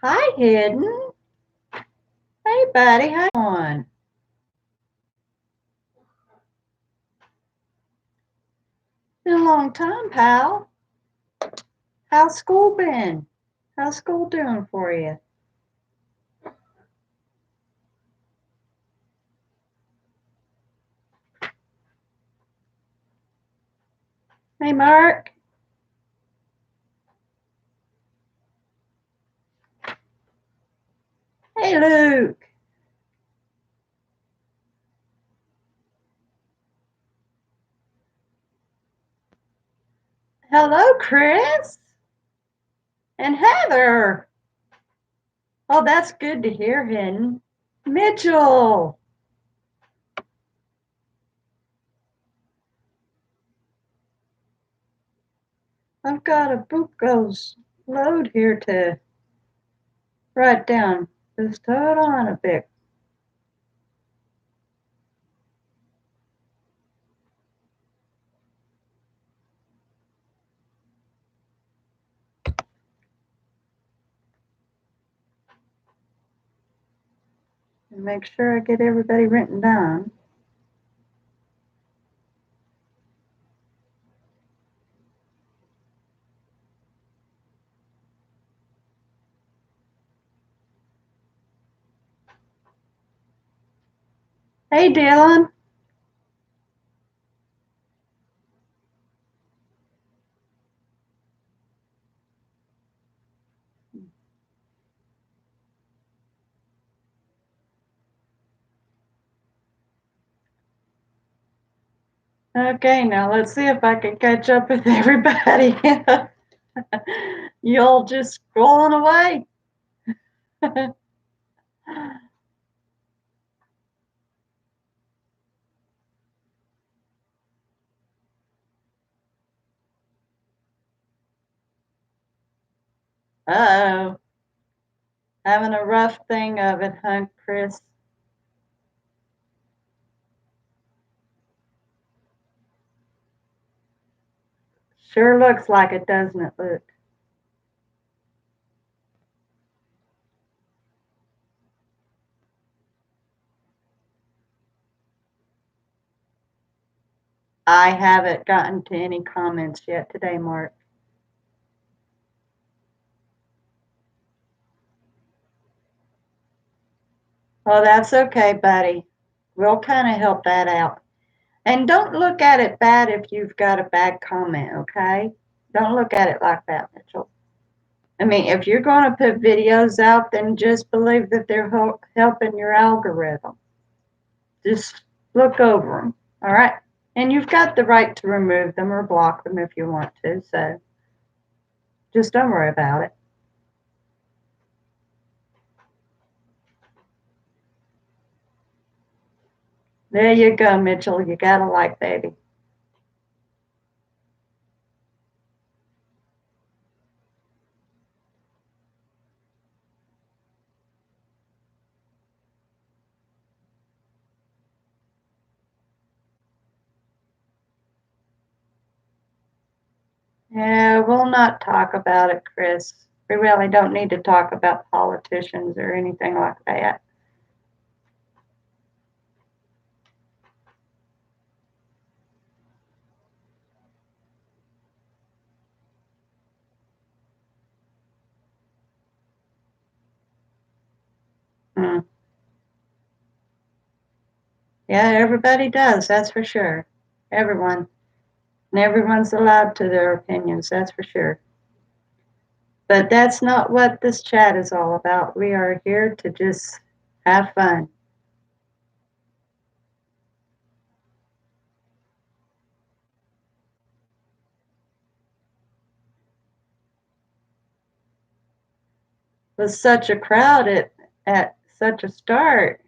Hi, Hidden. Hey, buddy. How you doing? Been a long time, pal. How's school been? How's school doing for you? Hey, Mark. Hey, Luke. Hello, Chris. And Heather. Oh, that's good to hear, Hidden. Mitchell. I've got a book goes load here to write down. Just hold on a bit. And make sure I get everybody written down. Hey, Dylan. Okay, now let's see if I can catch up with everybody. Y'all just scrolling away. Uh-oh. Having a rough thing of it, huh, Chris? Sure looks like it, doesn't it, Luke? I haven't gotten to any comments yet today, Mark. Well, that's okay, buddy. We'll kind of help that out. And don't look at it bad if you've got a bad comment, okay? Don't look at it like that, Mitchell. I mean, if you're going to put videos out, then just believe that they're helping your algorithm. Just look over them, all right? And you've got the right to remove them or block them if you want to, so just don't worry about it. There you go, Mitchell. You got a like, baby. Yeah, we'll not talk about it, Chris. We really don't need to talk about politicians or anything like that. Mm. Yeah, everybody does, that's for sure. Everyone. And everyone's allowed to their opinions, that's for sure. But that's not what this chat is all about. We are here to just have fun. With such a crowd at such a start.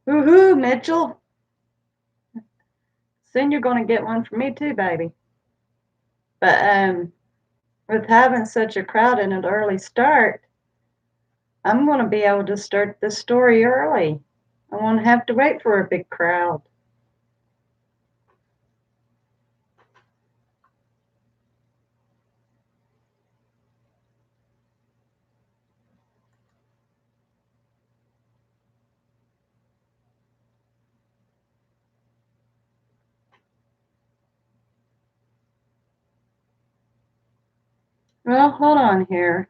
Woohoo, Mitchell. Soon you're going to get one from me too, baby. But with having such a crowd and an early start, I'm going to be able to start the story early. I won't have to wait for a big crowd. Well, hold on here.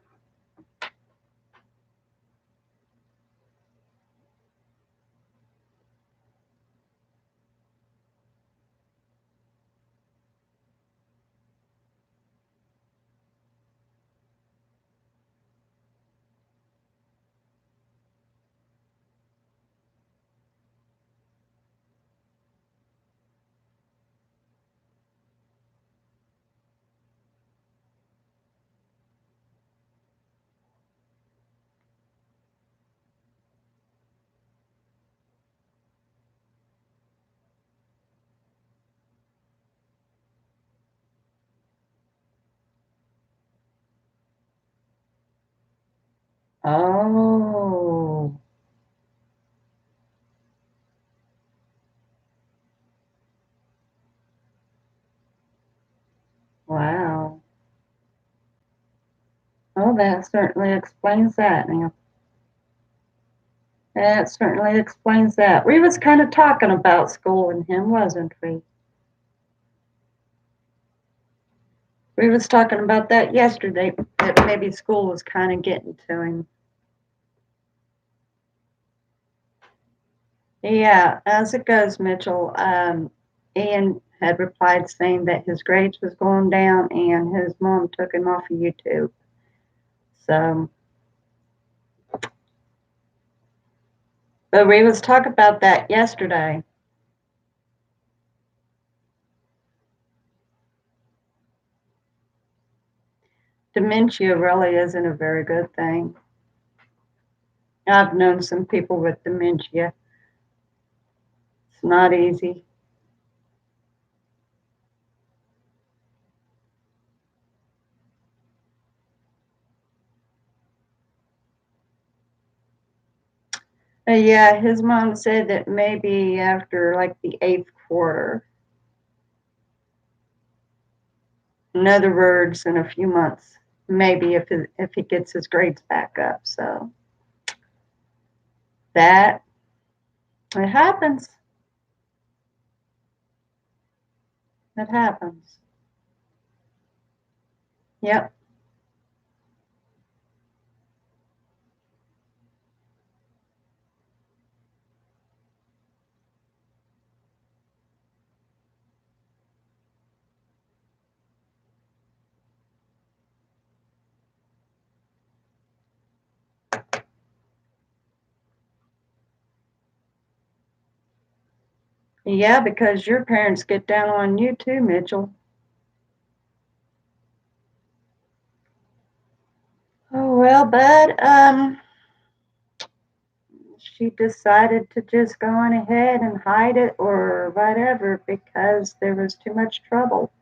Oh, wow. Oh, that certainly explains that now. That certainly explains that. We was kind of talking about school and him, wasn't we? We was talking about that yesterday, that maybe school was kind of getting to him. Yeah, as it goes, Mitchell, Ian had replied saying that his grades was going down and his mom took him off of YouTube. So, but we was talking about that yesterday. Dementia really isn't a very good thing. I've known some people with dementia. It's not easy. Yeah, his mom said that maybe after like the eighth quarter. In other words, in a few months, maybe if he gets his grades back up. So that it happens. It happens. Yep. Yeah, because your parents get down on you too, Mitchell. Oh well, bud. She decided to just go on ahead and hide it or whatever because there was too much trouble.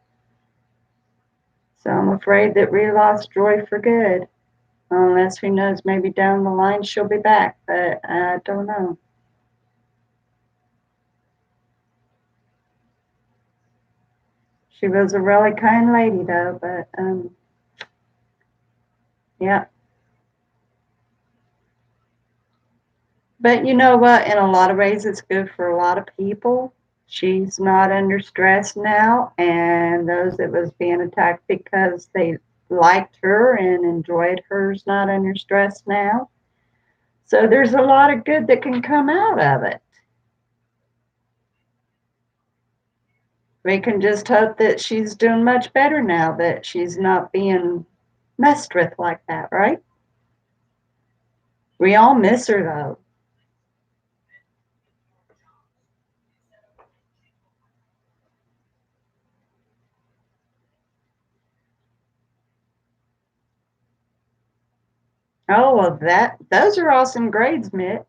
So I'm afraid that we lost Joy for good. Unless who knows, maybe down the line she'll be back, but I don't know. She was a really kind lady though, but yeah. But you know what? In a lot of ways, it's good for a lot of people. She's not under stress now, and those that was being attacked because they liked her and enjoyed her's not under stress now. So there's a lot of good that can come out of it. We can just hope that she's doing much better now, that she's not being messed with like that, right? We all miss her though. Oh well, that those are awesome grades, Mitch.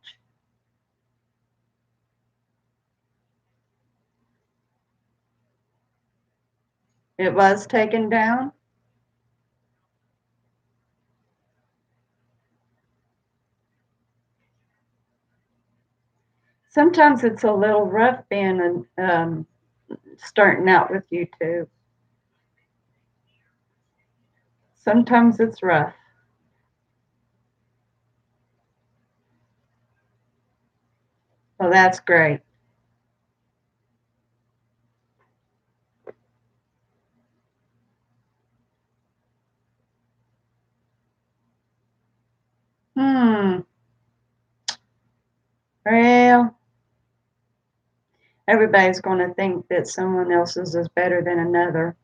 It was taken down. Sometimes it's a little rough being starting out with YouTube. Sometimes it's rough. Well, that's great. Hmm. Well, everybody's going to think that someone else's is better than another.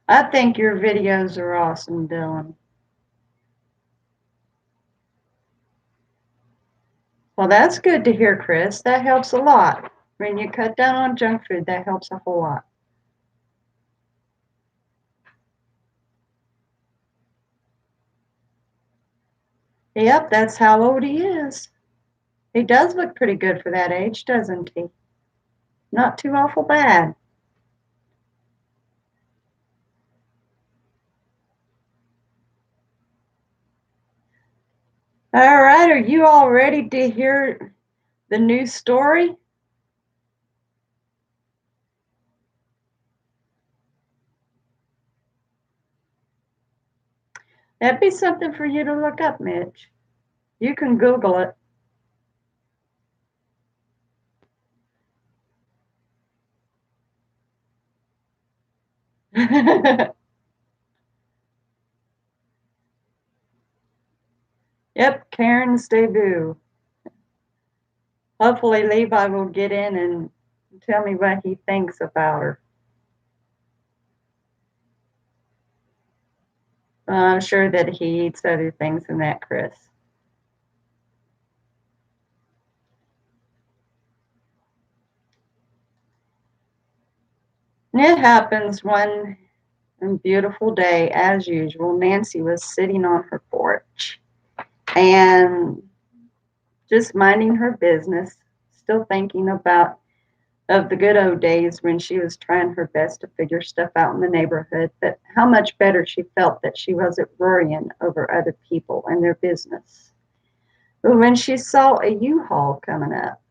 I think your videos are awesome, Dylan. Well, that's good to hear, Chris. That helps a lot. When you cut down on junk food, that helps a whole lot. Yep, that's how old he is. He does look pretty good for that age, doesn't he? Not too awful bad. All right, are you all ready to hear the new story? That'd be something for you to look up, Mitch. You can Google it. Yep, Karen's debut. Hopefully, Levi will get in and tell me what he thinks about her. I'm sure that he eats other things than that, Chris. And it happens one beautiful day, as usual. Nancy was sitting on her porch and just minding her business, still thinking about of the good old days when she was trying her best to figure stuff out in the neighborhood, but how much better she felt that she wasn't worrying over other people and their business. But when she saw a U-Haul coming up,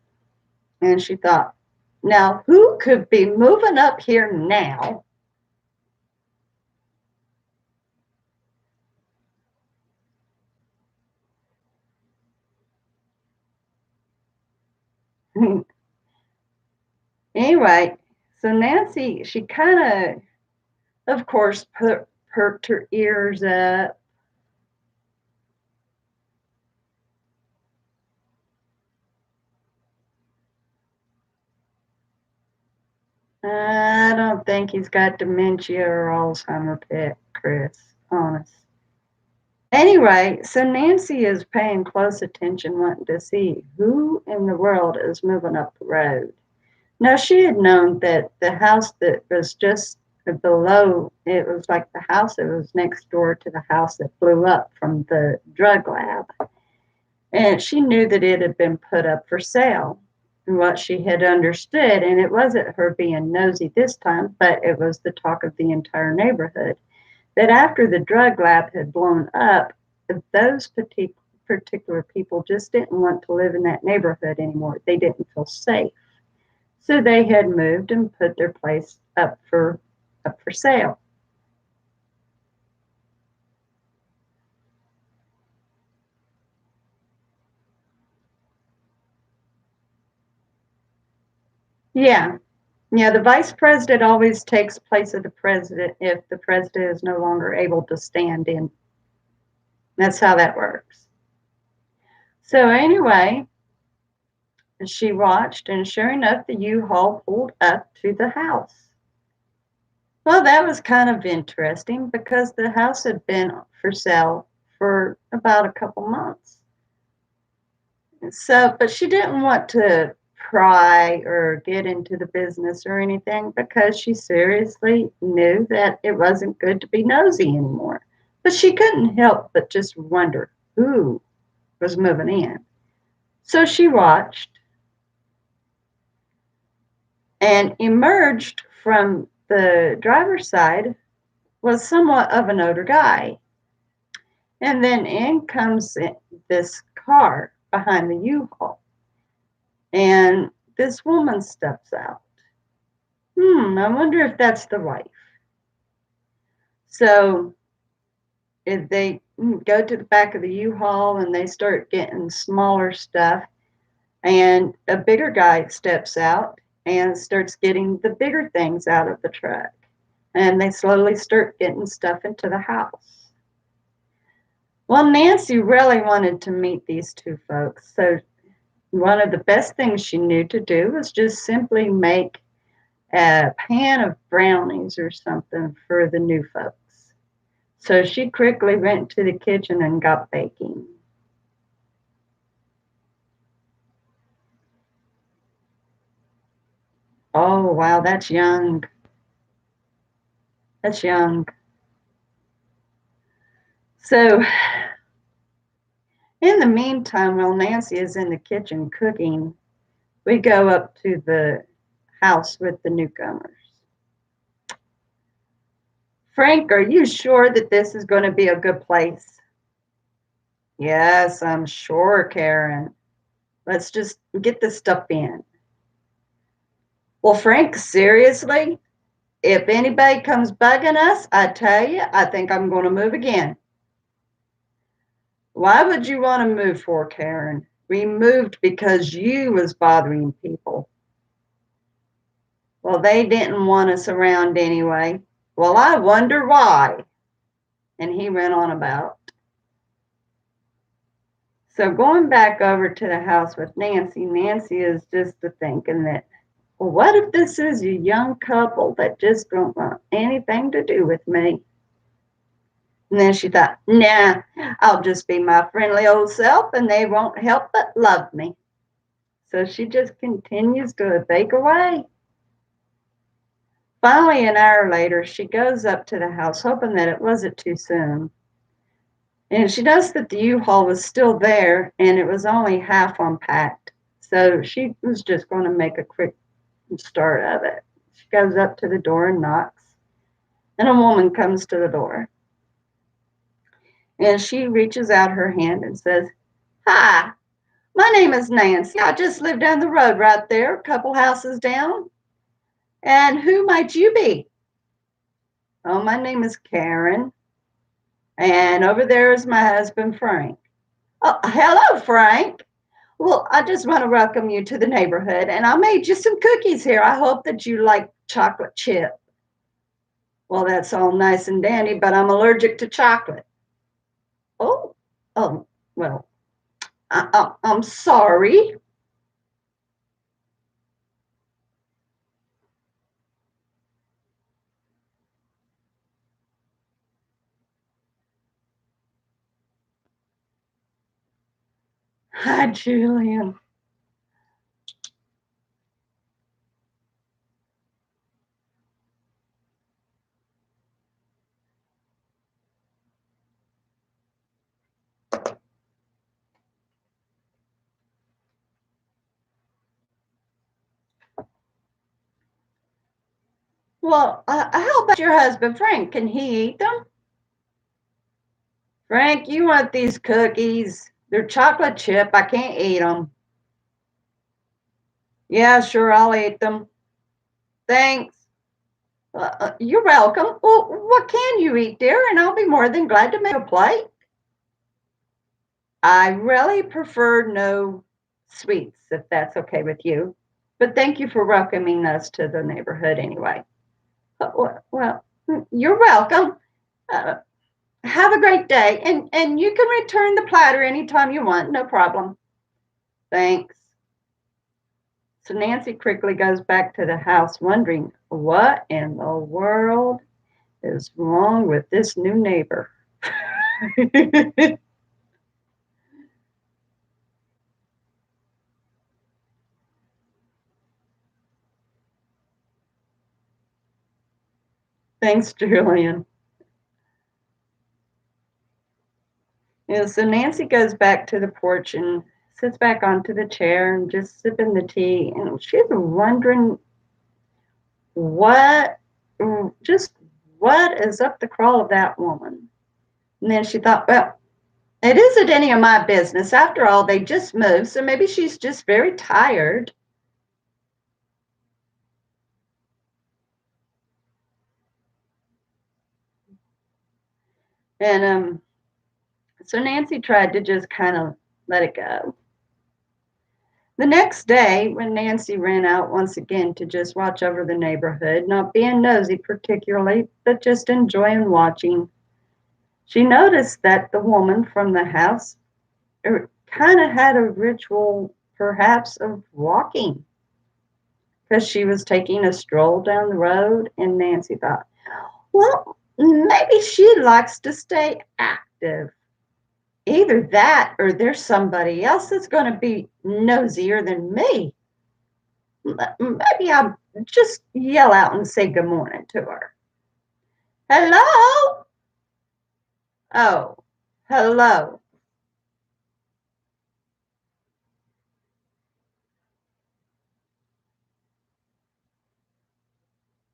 and she thought, now who could be moving up here now? Anyway, so Nancy, she kind of course, perked her ears up. I don't think he's got dementia or Alzheimer, Chris. Honest. Anyway, so Nancy is paying close attention, wanting to see who in the world is moving up the road. Now, she had known that the house that was just below, it was like the house that was next door to the house that blew up from the drug lab. And she knew that it had been put up for sale. And what she had understood, and it wasn't her being nosy this time, but it was the talk of the entire neighborhood, that after the drug lab had blown up, those particular people just didn't want to live in that neighborhood anymore. They didn't feel safe. So they had moved and put their place up for sale. Yeah. Yeah, the vice president always takes place of the president if the president is no longer able to stand in. That's how that works. So anyway, she watched, and sure enough, the U-Haul pulled up to the house. Well, that was kind of interesting because the house had been for sale for about a couple months. So, but she didn't want to pry or get into the business or anything because she seriously knew that it wasn't good to be nosy anymore. But she couldn't help but just wonder who was moving in. So she watched and emerged from the driver's side was somewhat of an older guy. And then in comes this car behind the U-Haul. And this woman steps out. I wonder if that's the wife. So if they go to the back of the U-Haul and they start getting smaller stuff, and a bigger guy steps out and starts getting the bigger things out of the truck. And they slowly start getting stuff into the house. Well, Nancy really wanted to meet these two folks, so one of the best things she knew to do was just simply make a pan of brownies or something for the new folks. So she quickly went to the kitchen and got baking. Oh, wow, that's young. That's young. So, in the meantime, while Nancy is in the kitchen cooking, we go up to the house with the newcomers. Frank, are you sure that this is going to be a good place? Yes, I'm sure, Karen. Let's just get the stuff in. Well, Frank, seriously? If anybody comes bugging us, I tell you, I think I'm going to move again. Why would you want to move for, Karen? We moved because you was bothering people. Well, they didn't want us around anyway. Well, I wonder why. And he went on about. So going back over to the house with Nancy, Nancy is just thinking that, well, what if this is a young couple that just don't want anything to do with me? And then she thought, nah, I'll just be my friendly old self and they won't help but love me. So she just continues to bake away. Finally, an hour later, she goes up to the house, hoping that it wasn't too soon. And she noticed that the U-Haul was still there and it was only half unpacked. So she was just going to make a quick start of it. She goes up to the door and knocks, and a woman comes to the door. And she reaches out her hand and says, "Hi, my name is Nancy. I just live down the road right there, a couple houses down. And who might you be?" "Oh, my name is Karen. And over there is my husband, Frank." "Oh, hello, Frank. Well, I just want to welcome you to the neighborhood, and I made you some cookies here. I hope that you like chocolate chip." "Well, that's all nice and dandy, but I'm allergic to chocolate." "Oh, oh, well, I'm sorry." "Hi, Julian." "Well, how about your husband, Frank? Can he eat them?" "Frank, you want these cookies? They're chocolate chip. I can't eat them." "Yeah, sure, I'll eat them. Thanks." "You're welcome. Well, what can you eat, dear? And I'll be more than glad to make a plate." "I really prefer no sweets, if that's okay with you. But thank you for welcoming us to the neighborhood anyway." Well, you're welcome. Uh, have a great day. And you can return the platter anytime you want. No problem." "Thanks." So Nancy quickly goes back to the house, wondering what in the world is wrong with this new neighbor. Thanks, Julian. So Nancy goes back to the porch and sits back onto the chair and just sipping the tea. And she's wondering what, just what is up the crawl of that woman. And then she thought, well, it isn't any of my business. After all, they just moved, so maybe she's just very tired. And so Nancy tried to just kind of let it go. The next day, when Nancy ran out once again to just watch over the neighborhood, not being nosy particularly, but just enjoying watching, She noticed that the woman from the house kind of had a ritual, perhaps, of walking because she was taking a stroll down the road. And Nancy thought, well, maybe she likes to stay active. Either that or there's somebody else that's going to be nosier than me. Maybe I'll just yell out and say good morning to her. Hello? Oh, hello.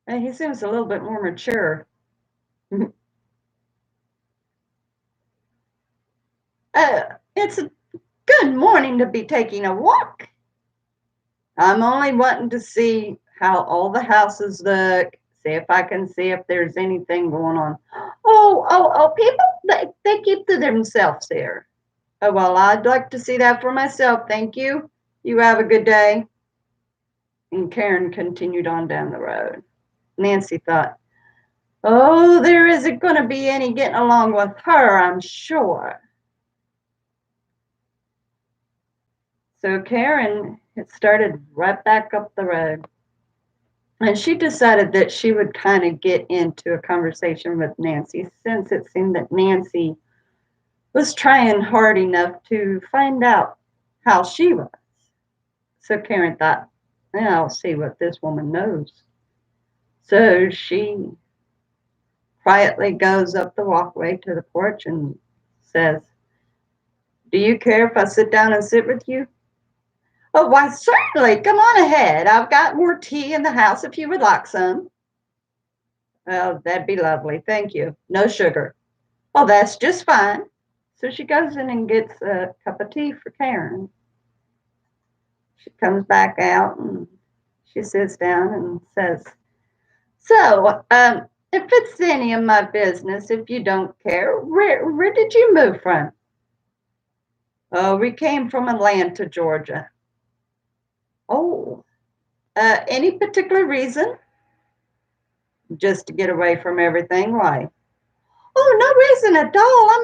And he seems a little bit more mature. It's a good morning to be taking a walk. I'm only wanting to see how all the houses look, see if I can see if there's anything going on. Oh, people, they keep to themselves here. Oh, well, I'd like to see that for myself. Thank you. You have a good day. And Karen continued on down the road. Nancy thought, oh, there isn't going to be any getting along with her, I'm sure. So Karen had started right back up the road. And she decided that she would kind of get into a conversation with Nancy since it seemed that Nancy was trying hard enough to find out how she was. So Karen thought, yeah, I'll see what this woman knows. So she quietly goes up the walkway to the porch and says, do you care if I sit down and sit with you? Oh, why, certainly. Come on ahead. I've got more tea in the house if you would like some. Oh, that'd be lovely. Thank you. No sugar. Oh, that's just fine. So she goes in and gets a cup of tea for Karen. She comes back out and she sits down and says, so, if it's any of my business, if you don't care, where did you move from? Oh, we came from Atlanta, Georgia. Oh, any particular reason? Just to get away from everything? Why? Oh, no reason at all. I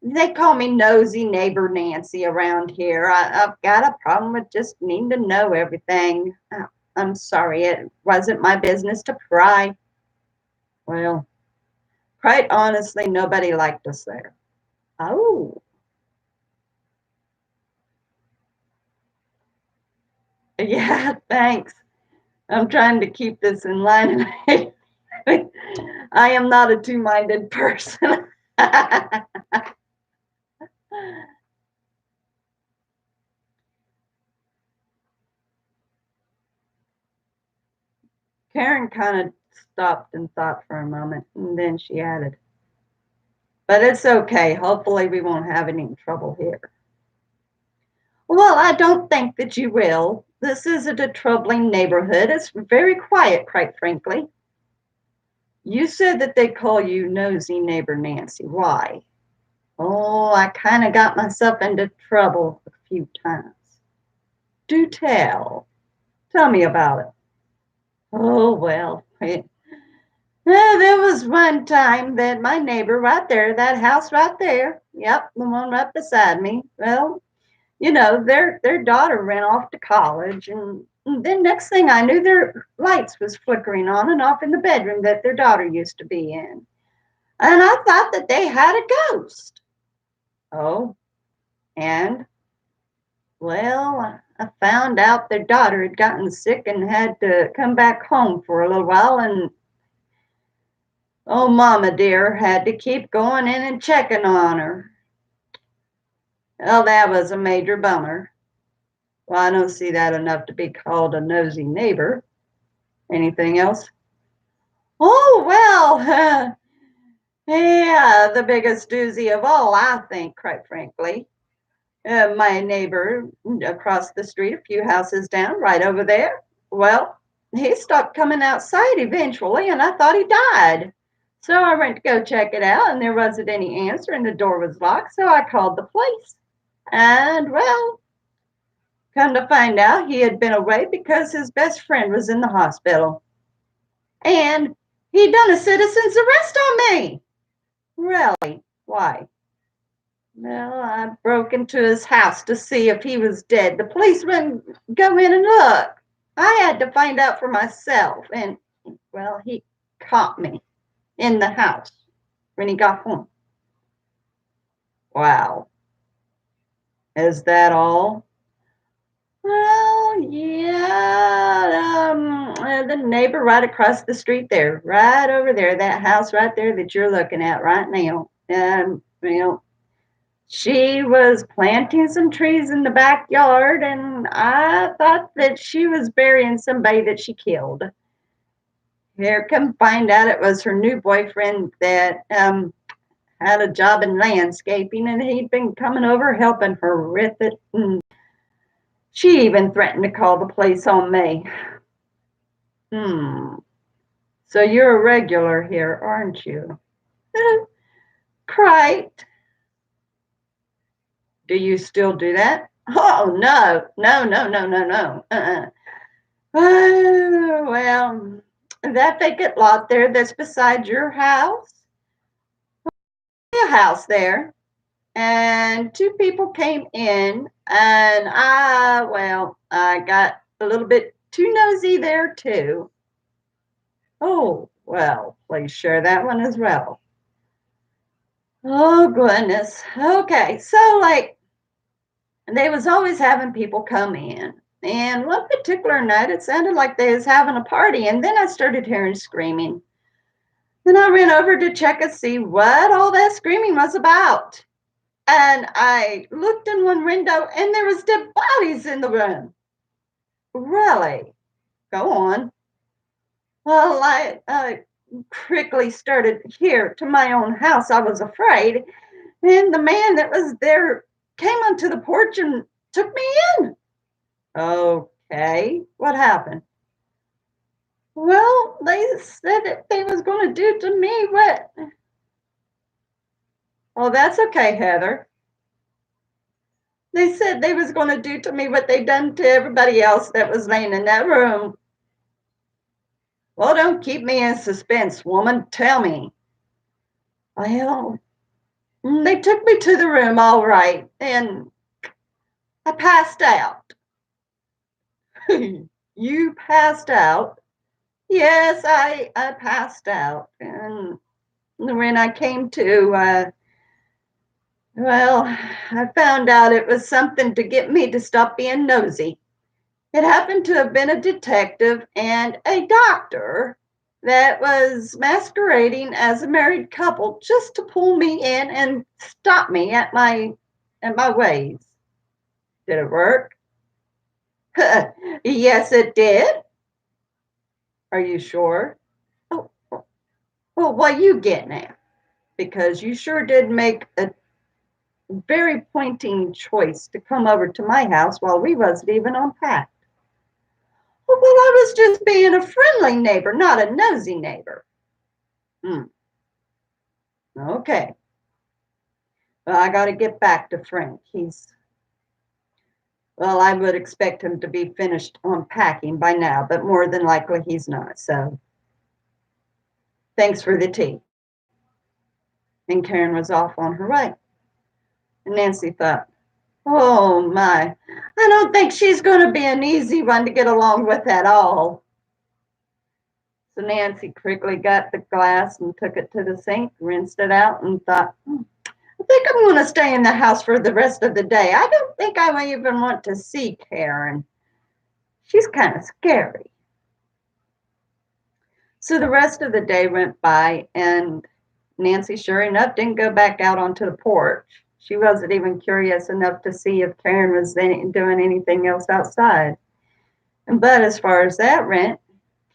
mean, they call me nosy neighbor Nancy around here. I've got a problem with just needing to know everything. I'm sorry, it wasn't my business to pry. Well, quite honestly, nobody liked us there. Oh, yeah, thanks. I'm trying to keep this in line. I am not a two-minded person. Karen kind of stopped and thought for a moment, and then she added, but it's okay. Hopefully, we won't have any trouble here. Well, I don't think that you will. This isn't a troubling neighborhood. It's very quiet, quite frankly. You said that they call you nosy neighbor Nancy. Why? Oh, I kind of got myself into trouble a few times. Do tell. Tell me about it. Oh, well, there was one time that my neighbor right there, that house right there, yep, the one right beside me, well, their daughter ran off to college, and then next thing I knew, their lights was flickering on and off in the bedroom that their daughter used to be in. And I thought that they had a ghost. Oh, and well, I found out their daughter had gotten sick and had to come back home for a little while, and oh, Mama dear, had to keep going in and checking on her. Well, that was a major bummer. Well, I don't see that enough to be called a nosy neighbor. Anything else? Oh, well, yeah, the biggest doozy of all, I think, quite frankly. My neighbor across the street, a few houses down, right over there, well, he stopped coming outside eventually, and I thought he died. So I went to go check it out, and there wasn't any answer, and the door was locked, so I called the police. And, well, come to find out, he had been away because his best friend was in the hospital. And he'd done a citizen's arrest on me. Really? Why? Well, I broke into his house to see if he was dead. The police wouldn't go in and look. I had to find out for myself. And, well, he caught me in the house when he got home. Wow. Is that all? Well, yeah. The neighbor right across the street there, right over there, that house right there that you're looking at right now. She was planting some trees in the backyard, and I thought that she was burying somebody that she killed. Here, come find out it was her new boyfriend that had a job in landscaping, and he'd been coming over helping her with it. And she even threatened to call the police on me. Hmm. So you're a regular here, aren't you? Quite. Do you still do that? Oh, no, no, no, no, no, no. Oh, well, that vacant lot there that's beside your house, a house there, and two people came in, and I got a little bit too nosy there too. Oh, well, please share that one as well. Oh, goodness. Okay, so like they was always having people come in. And one particular night, it sounded like they was having a party, and then I started hearing screaming. Then I ran over to check and see what all that screaming was about. And I looked in one window, and there was dead bodies in the room. Really? Go on. Well, I quickly started here to my own house. I was afraid. And the man that was there came onto the porch and took me in. Okay, what happened? Well, they said that they was going to do to me what? Oh, that's okay, Heather. They said they was going to do to me what they done to everybody else that was laying in that room. Well, don't keep me in suspense, woman. Tell me. Well, they took me to the room, all right, and I passed out. You passed out? Yes, I passed out. And when I came to, well, I found out it was something to get me to stop being nosy. It happened to have been a detective and a doctor that was masquerading as a married couple just to pull me in and stop me at my ways. Did it work? Yes, it did. Are you sure? Oh, well, what you getting at? Because you sure did make a very pointing choice to come over to my house while we wasn't even unpacked. Well, I was just being a friendly neighbor, not a nosy neighbor. Hmm. Okay. Well, I got to get back to Frank. Well, I would expect him to be finished unpacking by now, but more than likely he's not. So thanks for the tea. And Karen was off on her way. And Nancy thought, oh my, I don't think she's going to be an easy one to get along with at all. So Nancy quickly got the glass and took it to the sink, rinsed it out, and thought, I think I'm going to stay in the house for the rest of the day. I don't think I even want to see Karen. She's kind of scary. So the rest of the day went by, and Nancy, sure enough, didn't go back out onto the porch. She wasn't even curious enough to see if Karen was doing anything else outside. But as far as that went,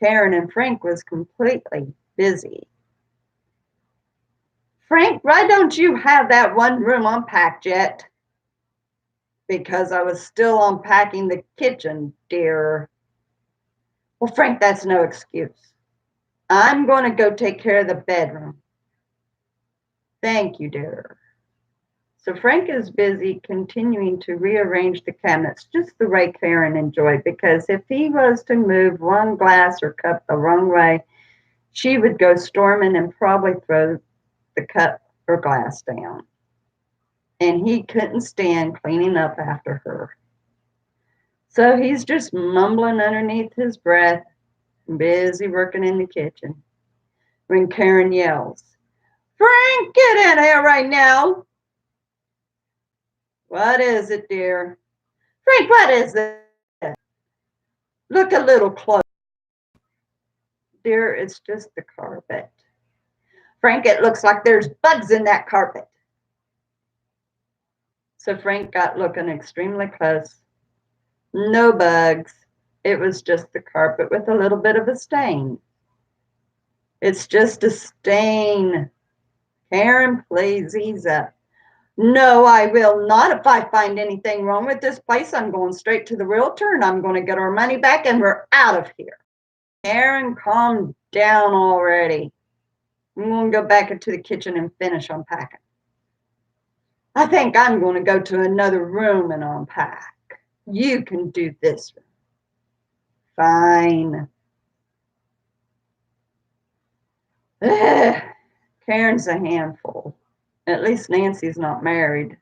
Karen and Frank was completely busy. Frank, why don't you have that one room unpacked yet? Because I was still unpacking the kitchen, dear. Well, Frank, that's no excuse. I'm going to go take care of the bedroom. Thank you, dear. So Frank is busy continuing to rearrange the cabinets just the way Karen enjoyed, because if he was to move one glass or cup the wrong way, she would go storming and probably throw the cup her glass down. And he couldn't stand cleaning up after her. So he's just mumbling underneath his breath, busy working in the kitchen, when Karen yells, "Frank, get in here right now!" "What is it, dear?" "Frank, what is this? Look a little closer." "Dear, it's just the carpet." "Frank, it looks like there's bugs in that carpet." So Frank got looking extremely close. No bugs. It was just the carpet with a little bit of a stain. "It's just a stain. Karen, please ease up." "No, I will not. If I find anything wrong with this place, I'm going straight to the realtor and I'm going to get our money back and we're out of here." "Karen, calm down already. I'm going to go back into the kitchen and finish unpacking." "I think I'm going to go to another room and unpack. You can do this room." "Fine." Ugh, Karen's a handful. At least Nancy's not married.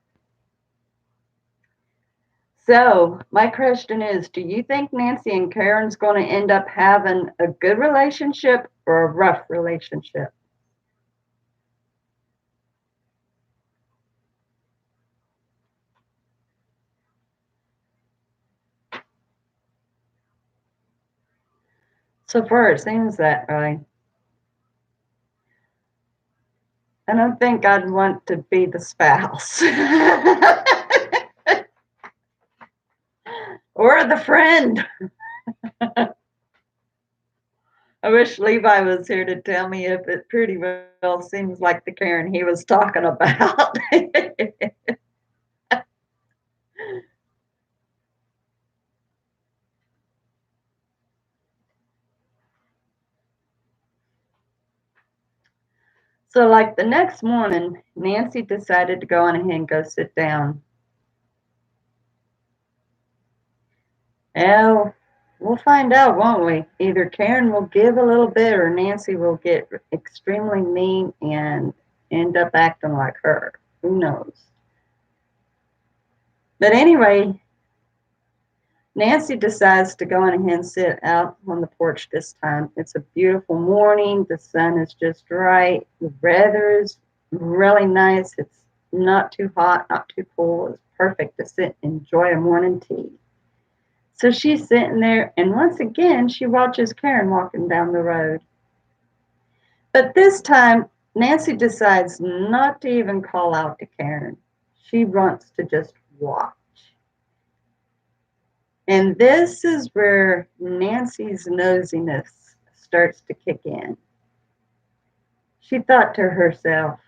So my question is, do you think Nancy and Karen's going to end up having a good relationship or a rough relationship? So far, it seems that way. I don't think I'd want to be the spouse or the friend. I wish Levi was here to tell me if it pretty well seems like the Karen he was talking about. So, like the next morning, Nancy decided to go on ahead and go sit down. Well, we'll find out, won't we? Either Karen will give a little bit or Nancy will get extremely mean and end up acting like her. Who knows? But anyway, Nancy decides to go on ahead and sit out on the porch this time. It's a beautiful morning. The sun is just right. The weather is really nice. It's not too hot, not too cool. It's perfect to sit and enjoy a morning tea. So she's sitting there, and once again, she watches Karen walking down the road. But this time, Nancy decides not to even call out to Karen. She wants to just watch. And this is where Nancy's nosiness starts to kick in. She thought to herself,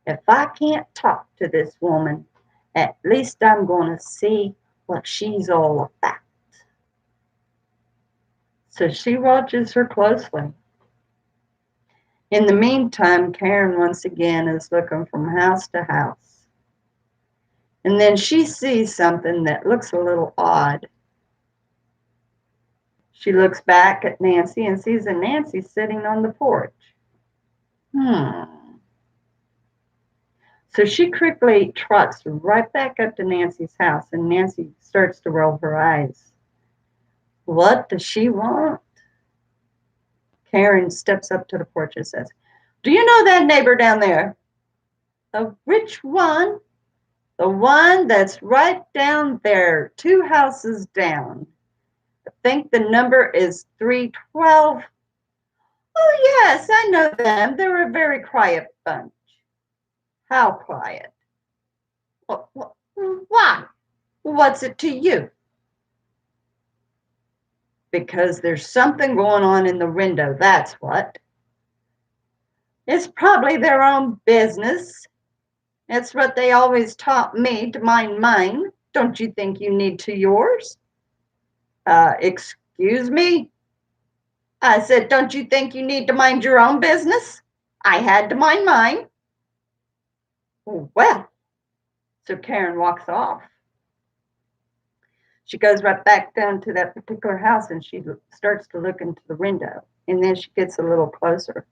if I can't talk to this woman, at least I'm going to see what she's all about. So she watches her closely. In the meantime, Karen once again is looking from house to house. And then she sees something that looks a little odd. She looks back at Nancy and sees that Nancy's sitting on the porch. Hmm. So she quickly trots right back up to Nancy's house, and Nancy starts to roll her eyes. What does she want? Karen steps up to the porch and says, "Do you know that neighbor down there?" "Which one?" "The one that's right down there, 2 houses down. I think the number is 312. "Oh, yes, I know them. They're a very quiet bunch." "How quiet?" "Why? What's it to you?" "Because there's something going on in the window, that's what." "It's probably their own business. It's what they always taught me to mind mine. Don't you think you need to yours?" Excuse me?" I said, "Don't you think you need to mind your own business? I had to mind mine." Well, so Karen walks off. She goes right back down to that particular house and she starts to look into the window. And then she gets a little closer.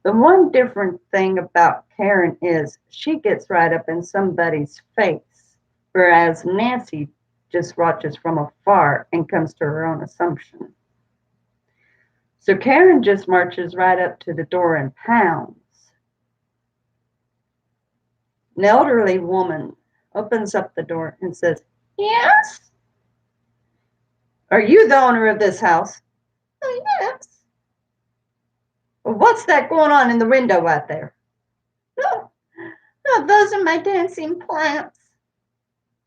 The one different thing about Karen is she gets right up in somebody's face, whereas Nancy just watches from afar and comes to her own assumption. So Karen just marches right up to the door and pounds. An elderly woman opens up the door and says, "Yes? Are you the owner of this house?" "Oh, yes." "Well, what's that going on in the window out there?" "No, no, those are my dancing plants."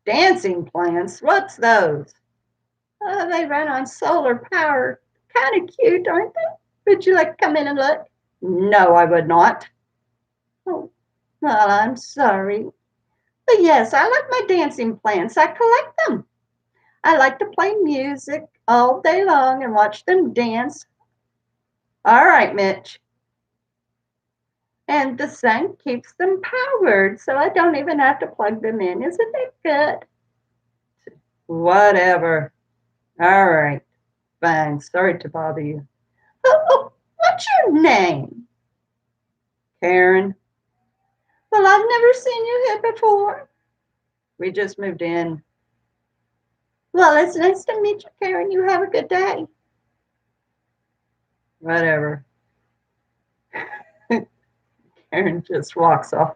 "Dancing plants? What's those?" "Oh, they run on solar power. Kind of cute, aren't they? Would you like to come in and look?" "No, I would not." "Oh, well, I'm sorry. But yes, I like my dancing plants. I collect them. I like to play music all day long and watch them dance." "All right, Mitch." "And the sun keeps them powered, so I don't even have to plug them in. Isn't it good?" "Whatever. All right. Fine. Sorry to bother you." "Oh, what's your name?" "Karen." "Well, I've never seen you here before." "We just moved in." "Well, it's nice to meet you, Karen. You have a good day." "Whatever." Karen just walks off.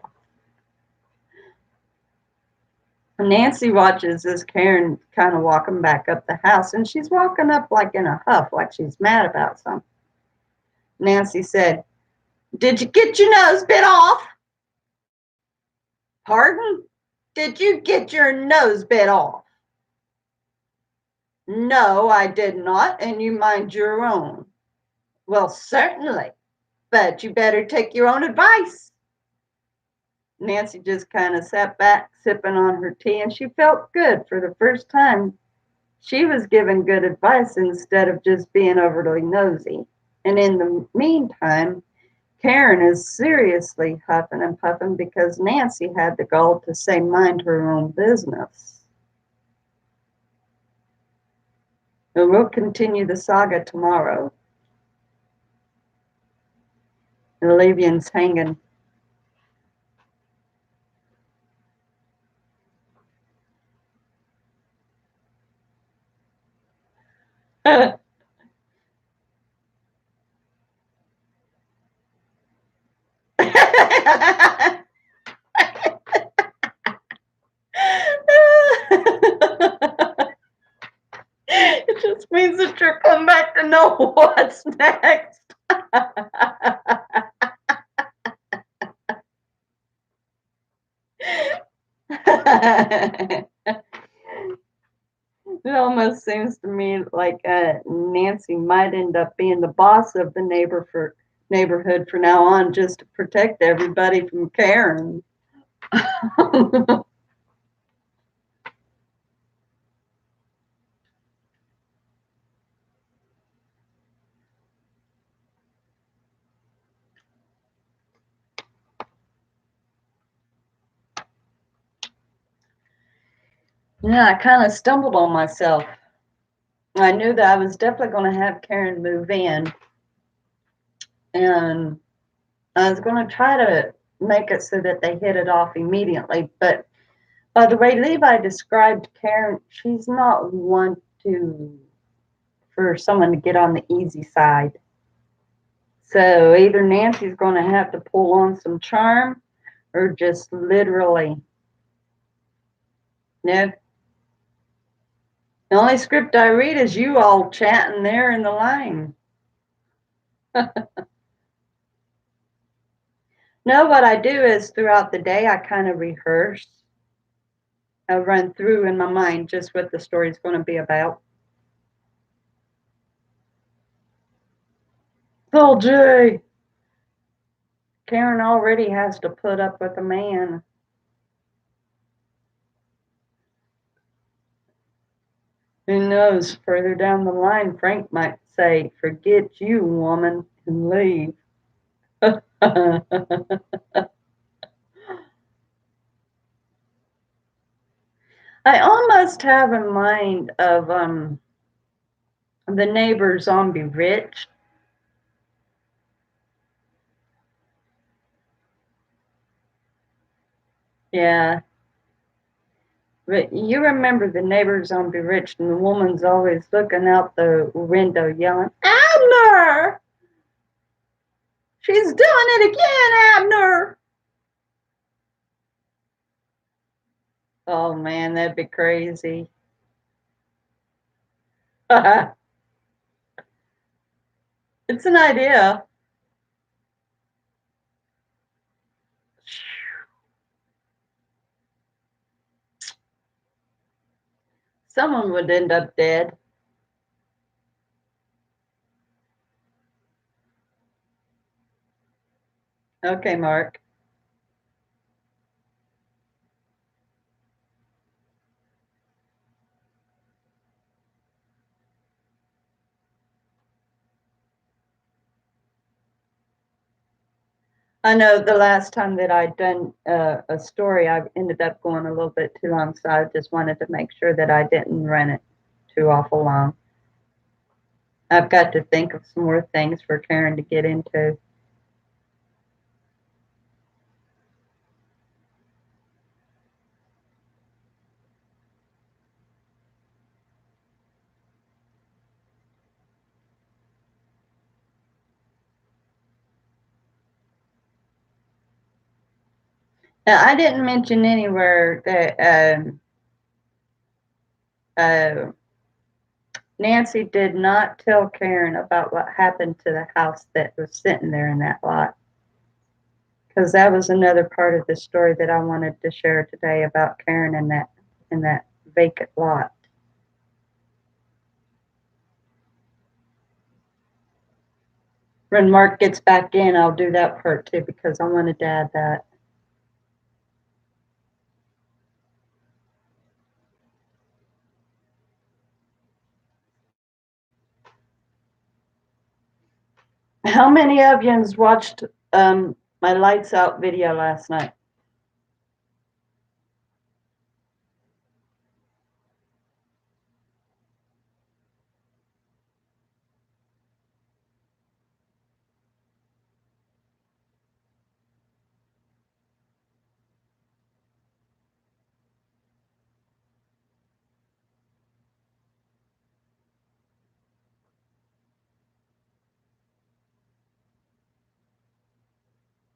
Nancy watches as Karen kind of walking back up the house, and she's walking up like in a huff, like she's mad about something. Nancy said, "Did you get your nose bit off?" "Pardon? Did you get your nose bit off?" "No, I did not, and you mind your own." "Well, certainly, but you better take your own advice." Nancy just kind of sat back, sipping on her tea, and she felt good for the first time. She was given good advice instead of just being overly nosy. And in the meantime, Karen is seriously huffing and puffing because Nancy had the gall to say mind her own business. And we'll continue the saga tomorrow. The Levian's hanging. It just means that you're coming back to know what's next. It almost seems to me like Nancy might end up being the boss of the neighborhood for now on, just to protect everybody from Karen. Yeah, I kind of stumbled on myself. I knew that I was definitely going to have Karen move in, and I was going to try to make it so that they hit it off immediately. But by the way Levi described Karen, she's not one to for someone to get on the easy side. So either Nancy's going to have to pull on some charm or just literally, no. The only script I read is you all chatting there in the line. No, what I do is throughout the day, I kind of rehearse. I run through in my mind just what the story's going to be about. Oh, Jay, Karen already has to put up with a man. Who knows, further down the line, Frank might say, "Forget you, woman," and leave. I almost have in mind of the neighbor Zombie Rich. Yeah. But you remember the neighbors on Bewitched, and the woman's always looking out the window yelling, Abner! She's doing it again, Abner! Oh man, that'd be crazy. It's an idea. Someone would end up dead. Okay, Mark. I know the last time that I'd done a story, I ended up going a little bit too long, so I just wanted to make sure that I didn't run it too awful long. I've got to think of some more things for Karen to get into. Now, I didn't mention anywhere that uh, Nancy did not tell Karen about what happened to the house that was sitting there in that lot. Because that was another part of the story that I wanted to share today about Karen and that vacant lot. When Mark gets back in, I'll do that part too because I wanted to add that. How many of you watched my lights out video last night?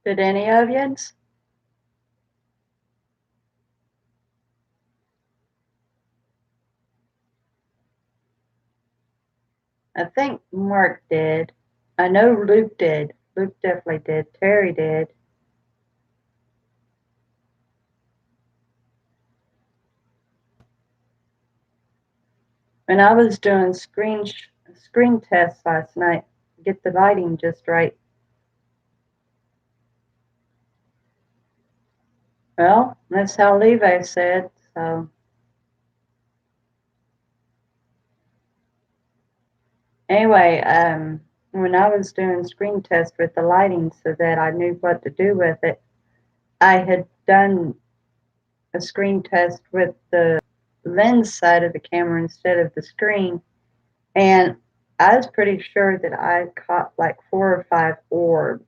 Did any of you? I think Mark did. I know Luke did. Luke definitely did. Terry did. When I was doing screen tests last night, get the lighting just right. Well, that's how Levi said. So anyway, when I was doing screen tests with the lighting so that I knew what to do with it, I had done a screen test with the lens side of the camera instead of the screen, and I was pretty sure that I caught like 4 or 5 orbs.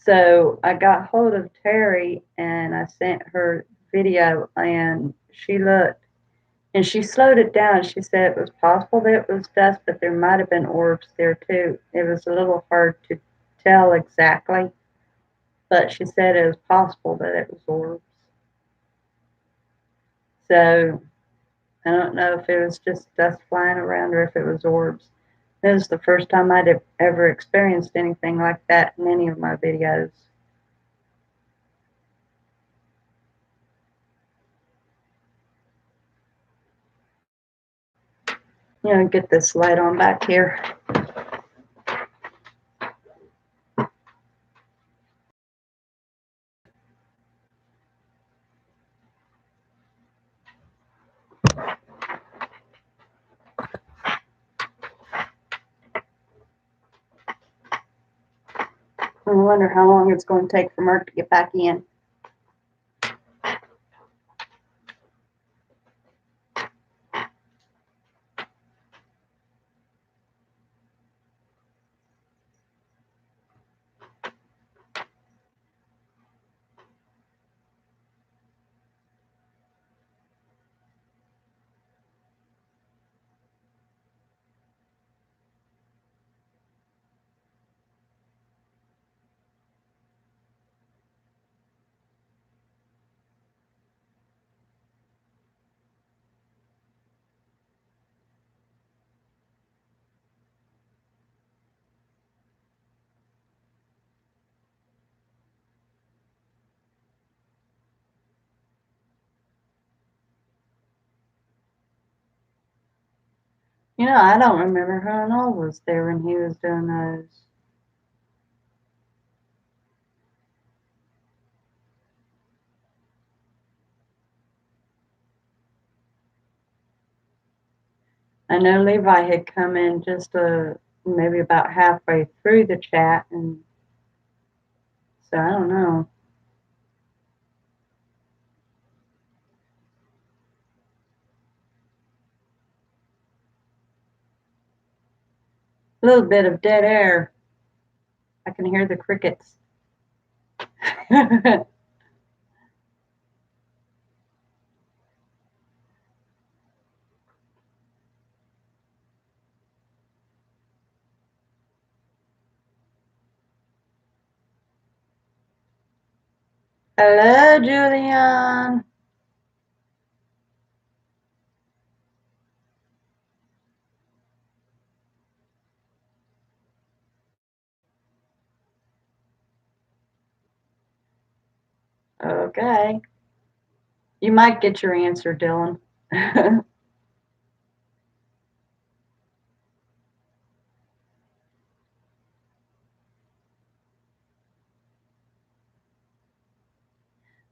So I got hold of Terry and I sent her video, and she looked and she slowed it down. She said it was possible that it was dust, but there might have been orbs there too. It was a little hard to tell exactly, but she said it was possible that it was orbs. So I don't know if it was just dust flying around or if it was orbs. This is the first time I'd ever experienced anything like that in any of my videos. Get this light on back here. I wonder how long it's going to take for Mark to get back in. You know, I don't remember who and all was there when he was doing those. I know Levi had come in just maybe about halfway through the chat, and so I don't know. A little bit of dead air. I can hear the crickets. Hello, Julian. Okay. You might get your answer, Dylan. I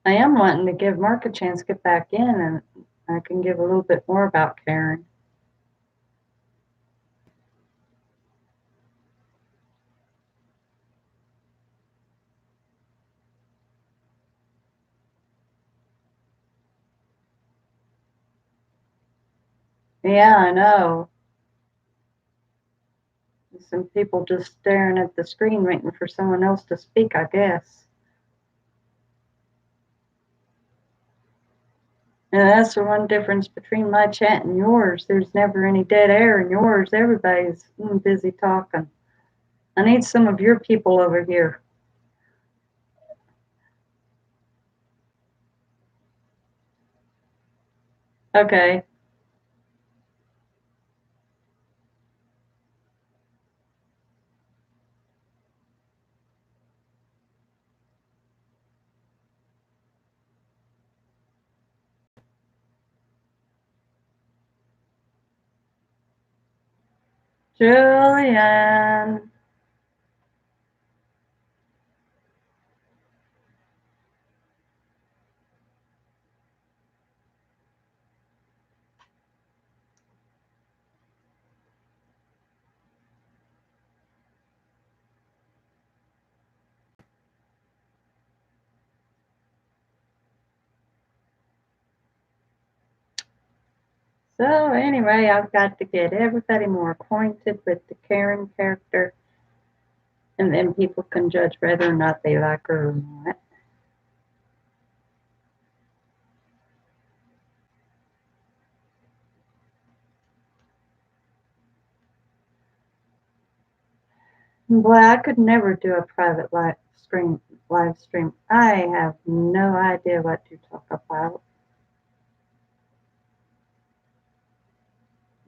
am wanting to give Mark a chance to get back in, and I can give a little bit more about Karen. Yeah, I know. Some people just staring at the screen waiting for someone else to speak, I guess. And that's the one difference between my chat and yours. There's never any dead air in yours. Everybody's busy talking. I need some of your people over here. Okay. Julian. So anyway, I've got to get everybody more acquainted with the Karen character, and then people can judge whether or not they like her or not. Boy, I could never do a private live stream. I have no idea what to talk about.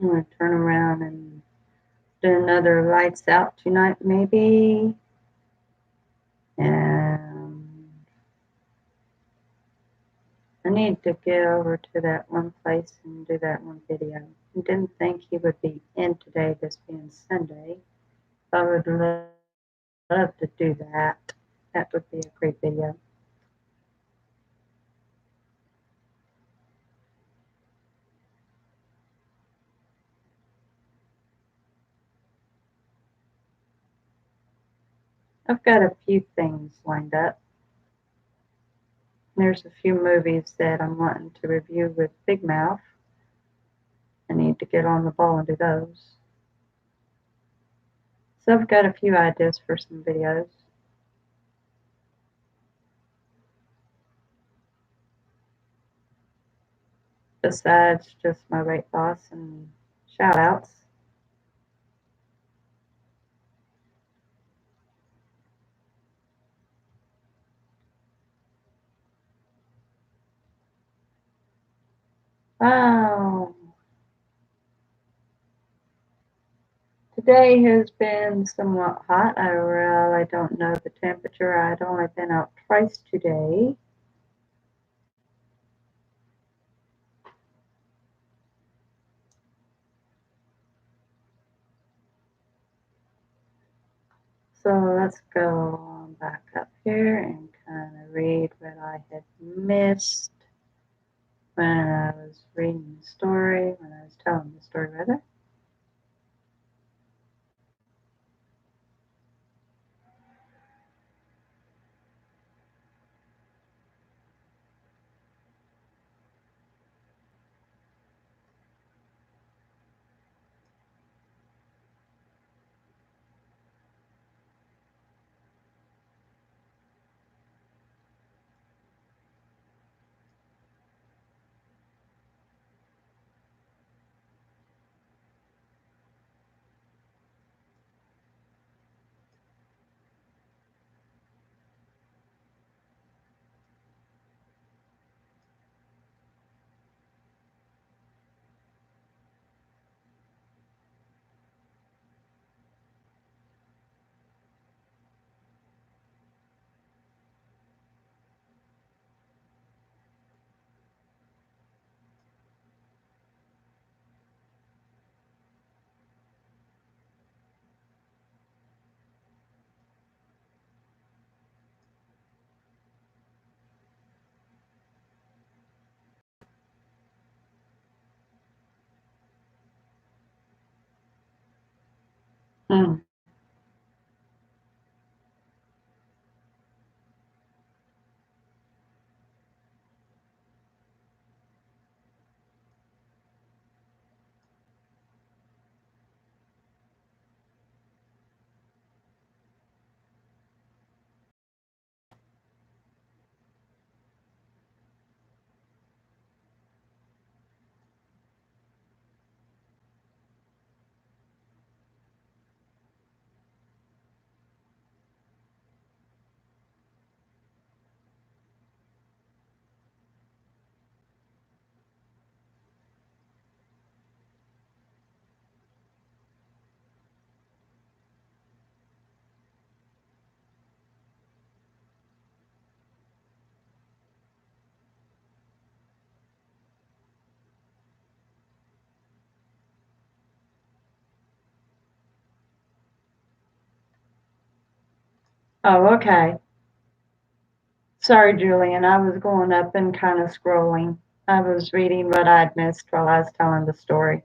I'm gonna turn around and do another lights out tonight, maybe. And I need to get over to that one place and do that one video. I didn't think he would be in today, this being Sunday. I would love to do that. That would be a great video. I've got a few things lined up. There's a few movies that I'm wanting to review with Big Mouth. I need to get on the ball and do those. So I've got a few ideas for some videos. Besides just my weight loss and shout outs. Wow. Today has been somewhat hot. I really don't know the temperature. I'd only been out twice today. So let's go on back up here and kind of read what I had missed when I was reading the story, when I was telling the story, rather. Hmm. Oh, okay. Sorry, Julian. I was going up and kind of scrolling. I was reading what I'd missed while I was telling the story.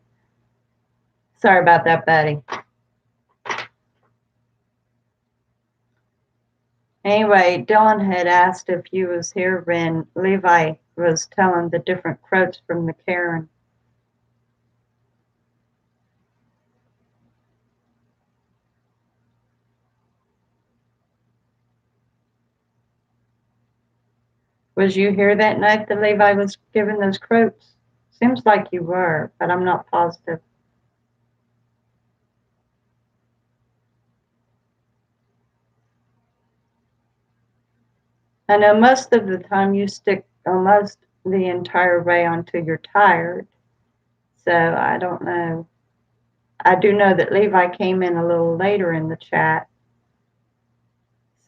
Sorry about that, buddy. Anyway, Dylan had asked if you was here when Levi was telling the different quotes from the Karen. Was you here that night that Levi was giving those quotes? Seems like you were, but I'm not positive. I know most of the time you stick almost the entire way until you're tired. So I don't know. I do know that Levi came in a little later in the chat.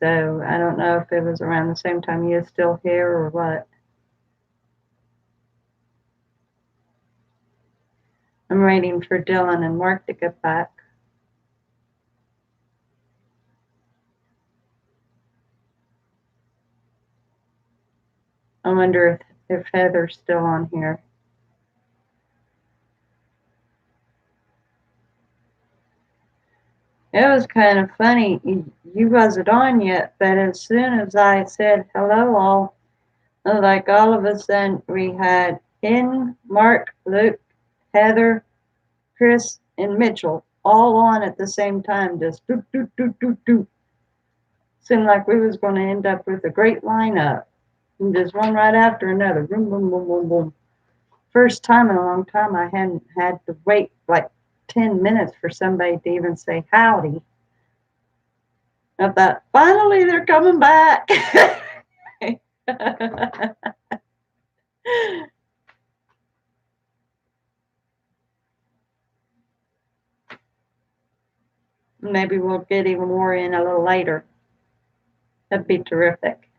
So I don't know if it was around the same time you were still here or what. I'm waiting for Dylan and Mark to get back. I wonder if Heather's still on here. It was kind of funny. You wasn't on yet, but as soon as I said hello, all like all of a sudden we had in Mark, Luke, Heather, Chris, and Mitchell all on at the same time, just doop doop doop doop doop. Seemed like we was going to end up with a great lineup, and just one right after another, boom boom boom boom boom. First time in a long time I hadn't had to wait like 10 minutes for somebody to even say howdy. I thought, finally they're coming back. Maybe we'll get even more in a little later. That'd be terrific.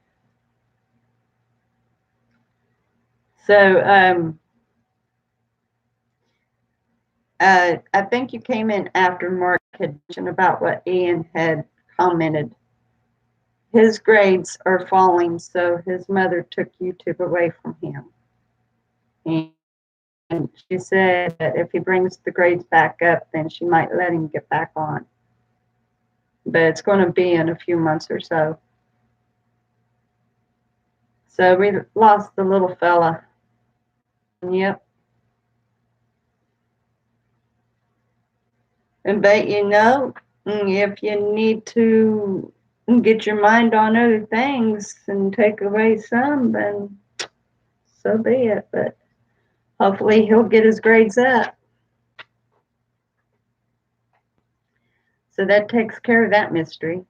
So I think you came in after Mark had mentioned about what Ian had commented, his grades are falling, so his mother took YouTube away from him. And she said that if he brings the grades back up, then she might let him get back on. But it's going to be in a few months or so. So we lost the little fella. Yep. But you know, if you need to get your mind on other things and take away some, then so be it. But hopefully he'll get his grades up. So that takes care of that mystery.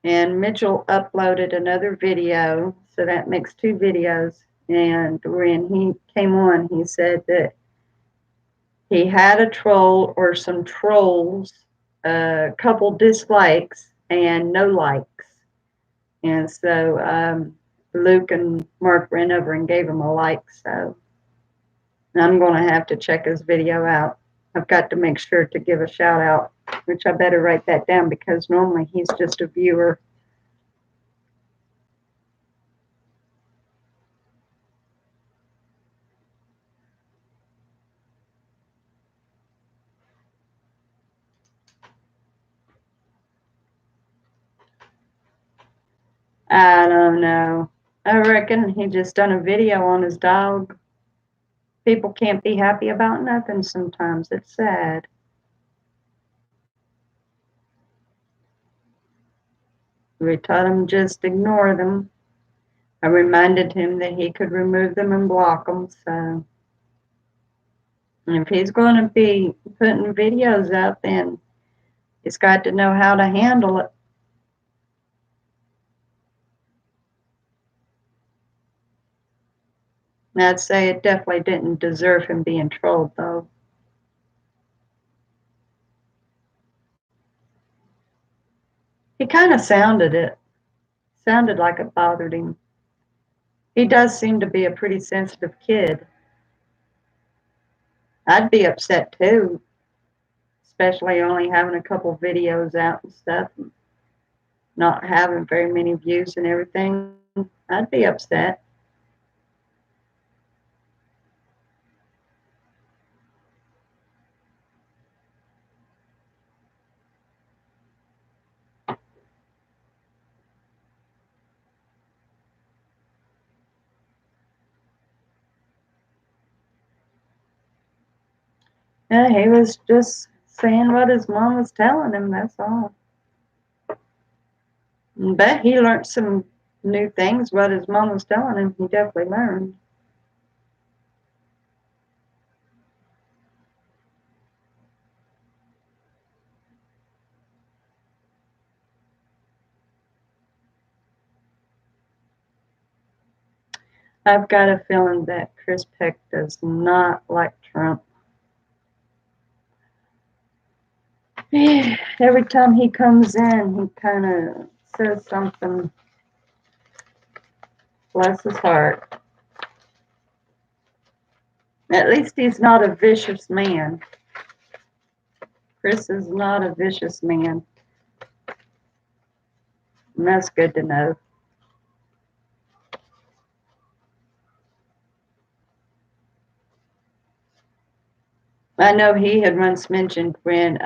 And Mitchell uploaded another video, so that makes 2 videos. And when he came on, he said that he had a troll or some trolls, a couple dislikes, and no likes. And so Luke and Mark ran over and gave him a like. So I'm going to have to check his video out. I've got to make sure to give a shout out, which I better write that down because normally he's just a viewer. I don't know. I reckon he just done a video on his dog. People can't be happy about nothing sometimes. It's sad. We told him just ignore them. I reminded him that he could remove them and block them. So if he's going to be putting videos up, then he's got to know how to handle it. And I'd say it definitely didn't deserve him being trolled, though. He kind of sounded like it bothered him. He does seem to be a pretty sensitive kid. I'd be upset too, especially only having a couple videos out and stuff, and not having very many views and everything. I'd be upset. Yeah, he was just saying what his mom was telling him, that's all. But he learned some new things, what his mom was telling him. He definitely learned. I've got a feeling that Chris Peck does not like Trump. Every time he comes in, he kind of says something. Bless his heart. At least he's not a vicious man. Chris is not a vicious man. And that's good to know. I know he had once mentioned when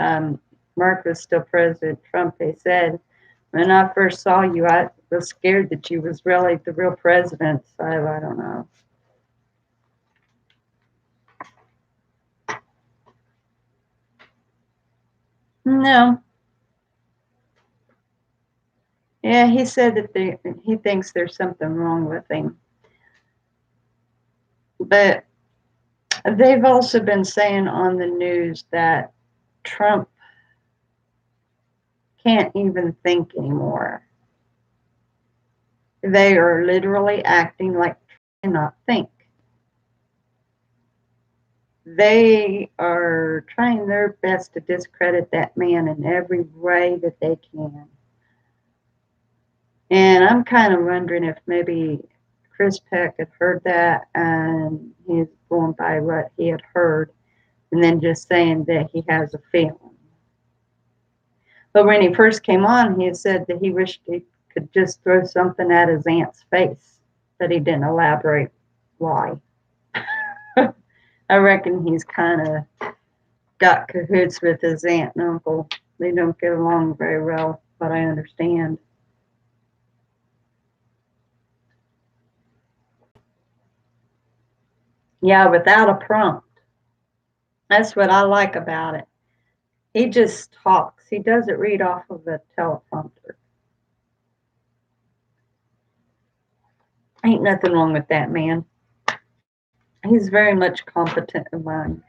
Mark was still President Trump, he said, when I first saw you, I was scared that you was really the real president. So I don't know. No. Yeah, he said that he thinks there's something wrong with him. But they've also been saying on the news that Trump can't even think anymore. They are literally acting like they cannot think. They are trying their best to discredit that man in every way that they can. And I'm kind of wondering if maybe Chris Peck had heard that and he's going by what he had heard and then just saying that he has a feeling. But when he first came on, he said that he wished he could just throw something at his aunt's face, but he didn't elaborate why. I reckon he's kind of got cahoots with his aunt and uncle. They don't get along very well, but I understand. Yeah, without a prompt. That's what I like about it. He just talks. He doesn't read off of a teleprompter. Ain't nothing wrong with that man. He's very much competent in mind.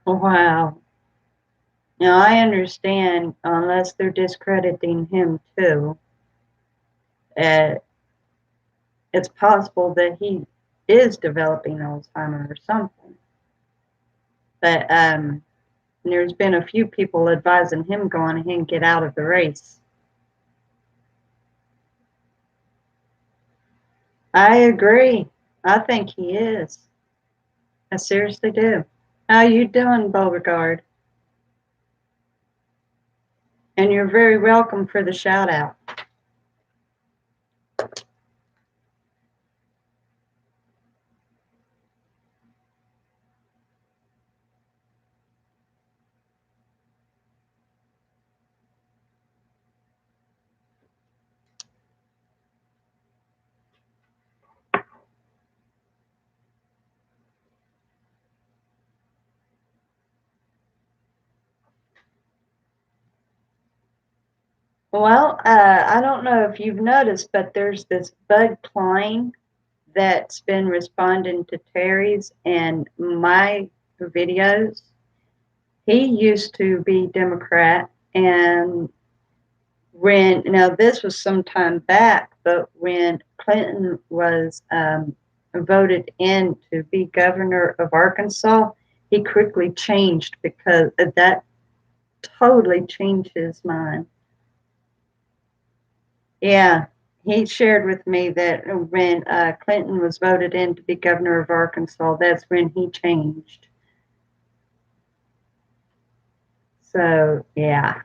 Wow. Now I understand, unless they're discrediting him too, uh, it's possible that he is developing Alzheimer's or something. But there's been a few people advising him go on ahead and get out of the race. I agree. I think he is. I seriously do. How you doing, Beauregard? And you're very welcome for the shout out. Well, I don't know if you've noticed, but there's this Bud Klein that's been responding to Terry's and my videos. He used to be Democrat, and now this was some time back, but when Clinton was voted in to be governor of Arkansas, he quickly changed because that totally changed his mind. Yeah, he shared with me that when Clinton was voted in to be governor of Arkansas, that's when he changed. So, yeah.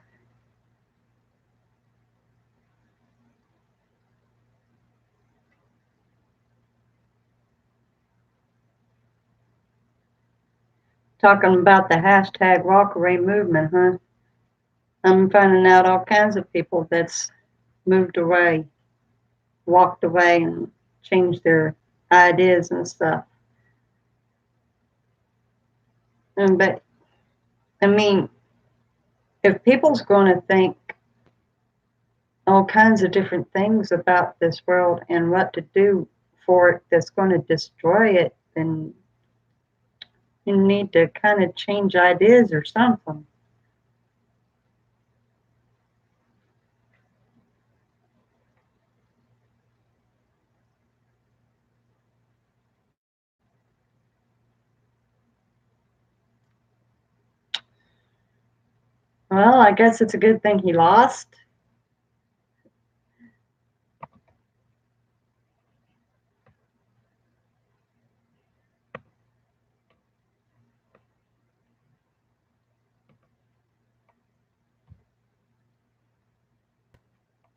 Talking about the hashtag walk away movement, huh? I'm finding out all kinds of people that's moved away, walked away, and changed their ideas and stuff. But, I mean, if people's going to think all kinds of different things about this world and what to do for it that's going to destroy it, then you need to kind of change ideas or something. Well, I guess it's a good thing he lost.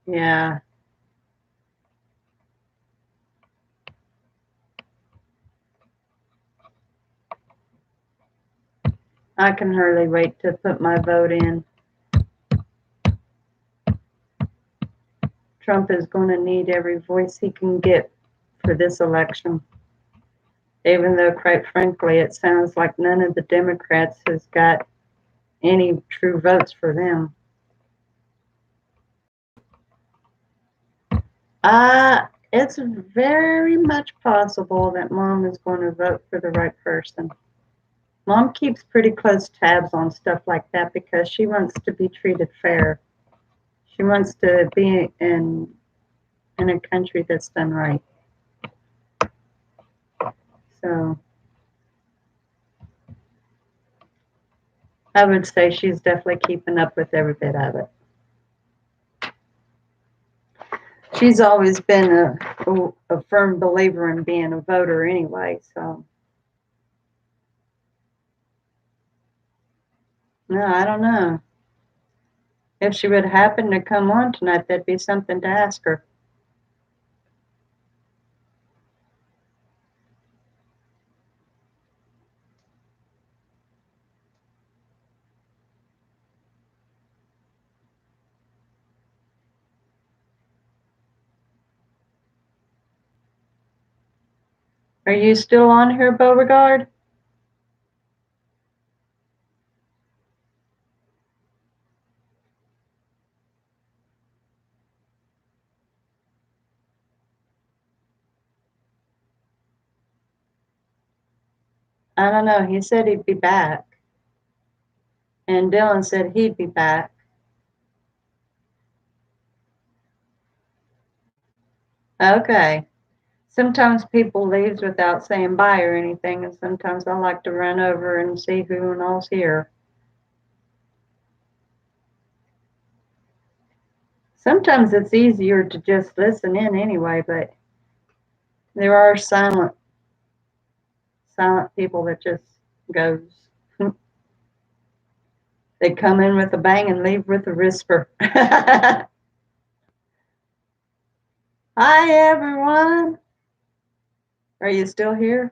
Yeah, I can hardly wait to put my vote in. Trump is going to need every voice he can get for this election, even though, quite frankly, it sounds like none of the Democrats has got any true votes for them. It's very much possible that Mom is going to vote for the right person. Mom keeps pretty close tabs on stuff like that because she wants to be treated fair. She wants to be in a country that's done right. So I would say she's definitely keeping up with every bit of it. She's always been a firm believer in being a voter anyway, so. No, I don't know. If she would happen to come on tonight, that'd be something to ask her. Are you still on here, Beauregard? I don't know. He said he'd be back. And Dylan said he'd be back. Okay. Sometimes people leaves without saying bye or anything, and sometimes I like to run over and see who all's here. Sometimes it's easier to just listen in anyway, but there are silent people that just goes. They come in with a bang and leave with a whisper. Hi, everyone. Are you still here?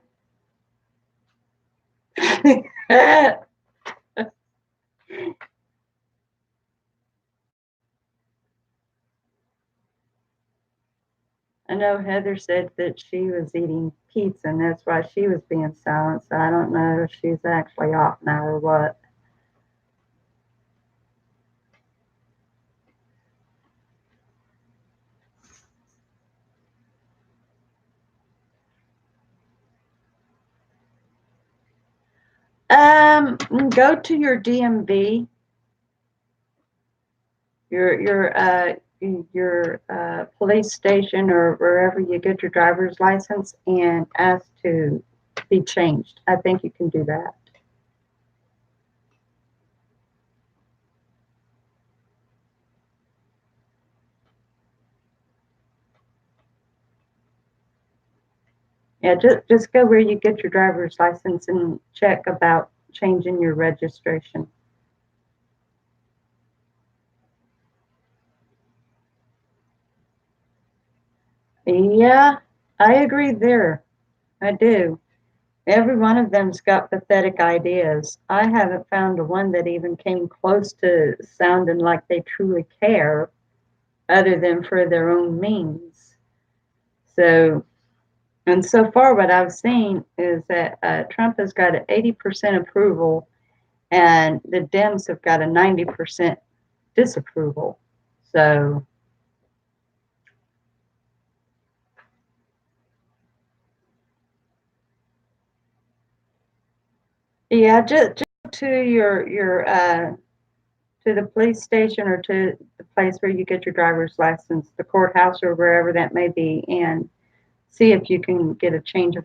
I know Heather said that she was eating pizza and that's why she was being silent. So I don't know if she's actually off now or what. Go to your DMV, your police station or wherever you get your driver's license and ask to be changed. I think you can do that. Yeah, just go where you get your driver's license and check about changing your registration. Yeah, I agree there. I do. Every one of them's got pathetic ideas. I haven't found a one that even came close to sounding like they truly care, other than for their own means. So, and so far, what I've seen is that Trump has got an 80% approval, and the Dems have got a 90% disapproval. So, yeah, just to your to the police station or to the place where you get your driver's license, the courthouse or wherever that may be, and see if you can get a change of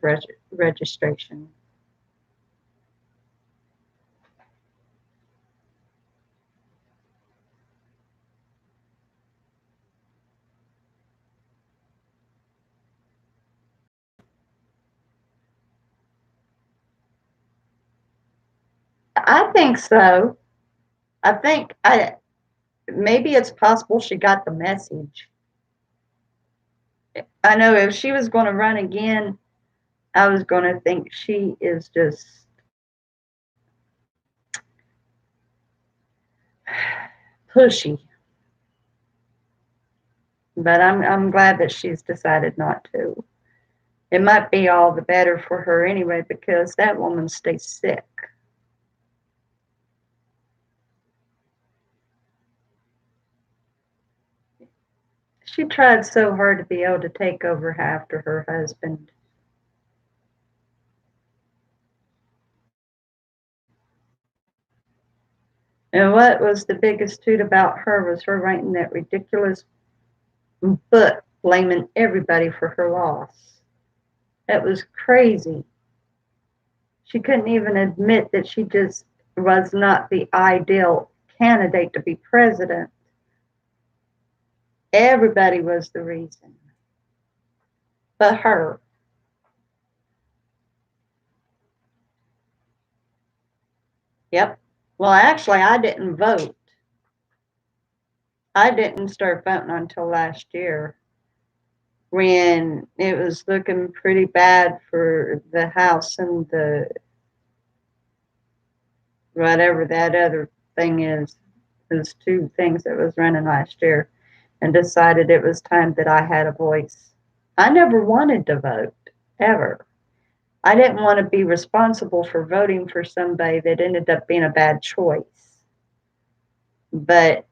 registration. I think so. I think I maybe it's possible she got the message. I know if she was going to run again, I was going to think she is just pushy. But I'm glad that she's decided not to. It might be all the better for her anyway because that woman stays sick. She tried so hard to be able to take over after her husband. And what was the biggest toot about her was her writing that ridiculous book blaming everybody for her loss. That was crazy. She couldn't even admit that she just was not the ideal candidate to be president. Everybody was the reason, but her. Yep. Well, actually, I didn't vote. I didn't start voting until last year when it was looking pretty bad for the House and the whatever that other thing is. Those two things that was running last year, and decided it was time that I had a voice. I never wanted to vote, ever. I didn't want to be responsible for voting for somebody that ended up being a bad choice. But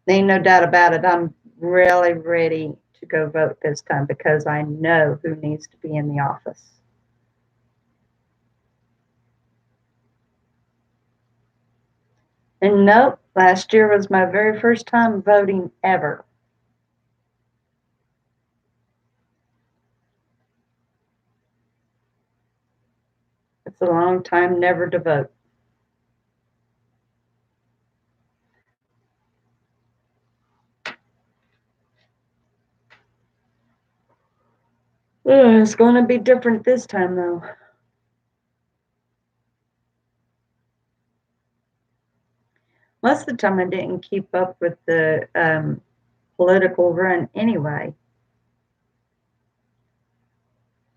ain't no doubt about it, I'm really ready to go vote this time because I know who needs to be in the office. And nope, last year was my very first time voting ever. It's a long time never to vote. It's going to be different this time, though. Most of the time, I didn't keep up with the political run anyway.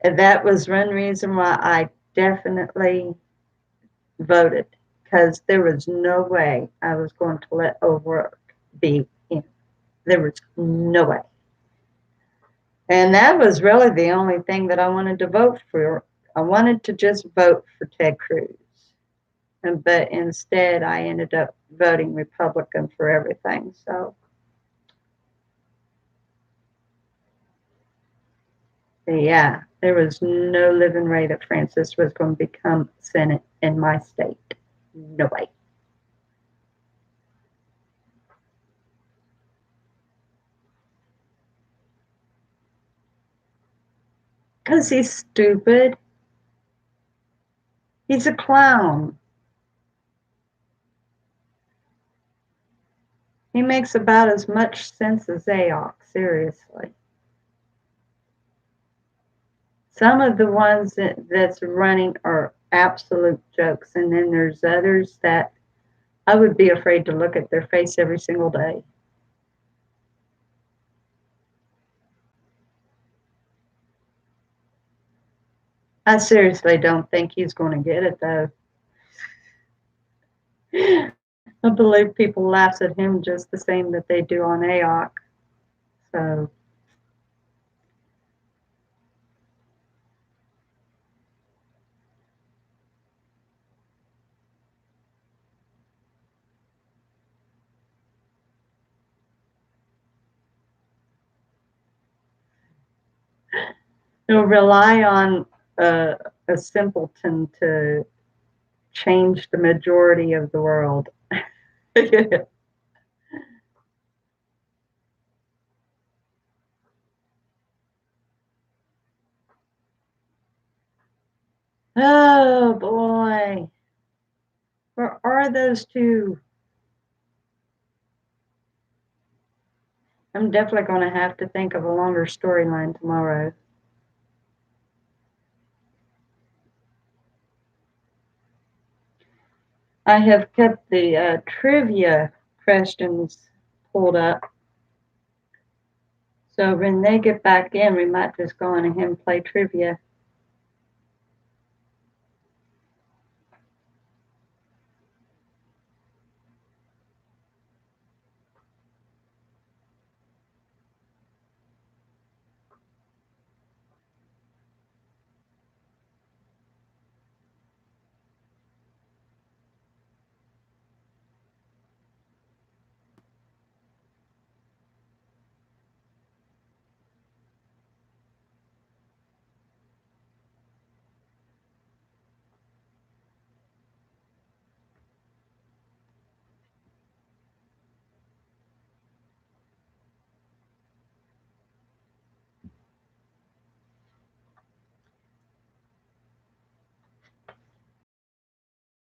And that was one reason why I definitely voted, because there was no way I was going to let O'Rourke be in. There was no way. And that was really the only thing that I wanted to vote for. I wanted to just vote for Ted Cruz. But instead, I ended up voting Republican for everything. So, yeah, there was no living way that Francis was going to become Senate in my state. No way. Because he's stupid. He's a clown. He makes about as much sense as Ayok, seriously. Some of the ones that's running are absolute jokes, and then there's others that I would be afraid to look at their face every single day. I seriously don't think he's going to get it, though. I believe people laugh at him just the same that they do on Ayok. So, he'll rely on a simpleton to change the majority of the world. Oh boy. Where are those two? I'm definitely going to have to think of a longer storyline tomorrow. I have kept the trivia questions pulled up. So when they get back in, we might just go on ahead and play trivia.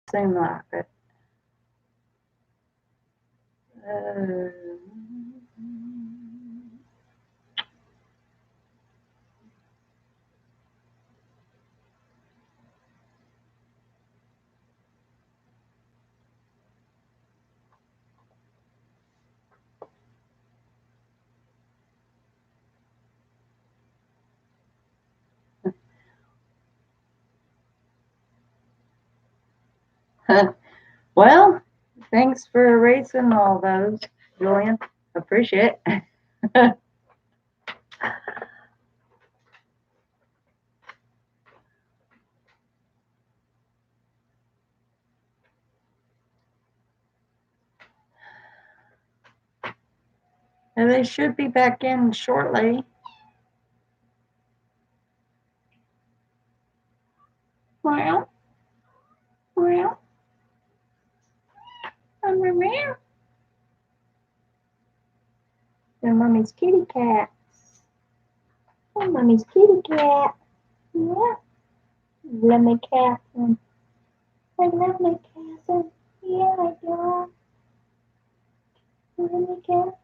seem like it. Uh, well, thanks for erasing all those, Julian. Appreciate it. And they should be back in shortly. Well, well, meow. They're mommy's kitty cat. Oh, mommy's kitty cat. Yeah. Love my cat. I love my cat. Yeah, I do. Love my cat.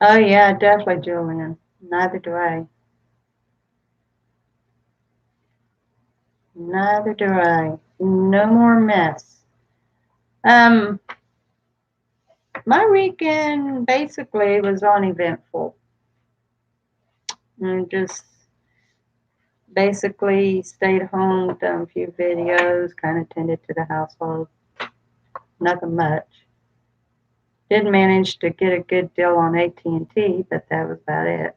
Oh yeah, definitely, Julian. Neither do I. Neither do I. No more mess. Um, my weekend basically was uneventful. And just basically stayed home, done a few videos, kind of tended to the household. Nothing much. Did manage to get a good deal on AT&T, but that was about it.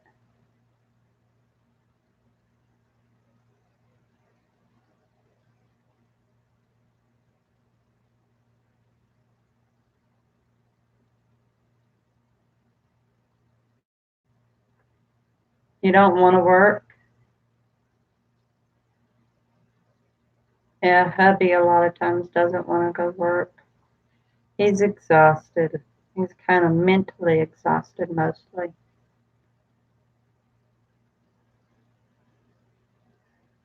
You don't want to work? Yeah, hubby a lot of times doesn't want to go work. He's exhausted. He's kind of mentally exhausted mostly.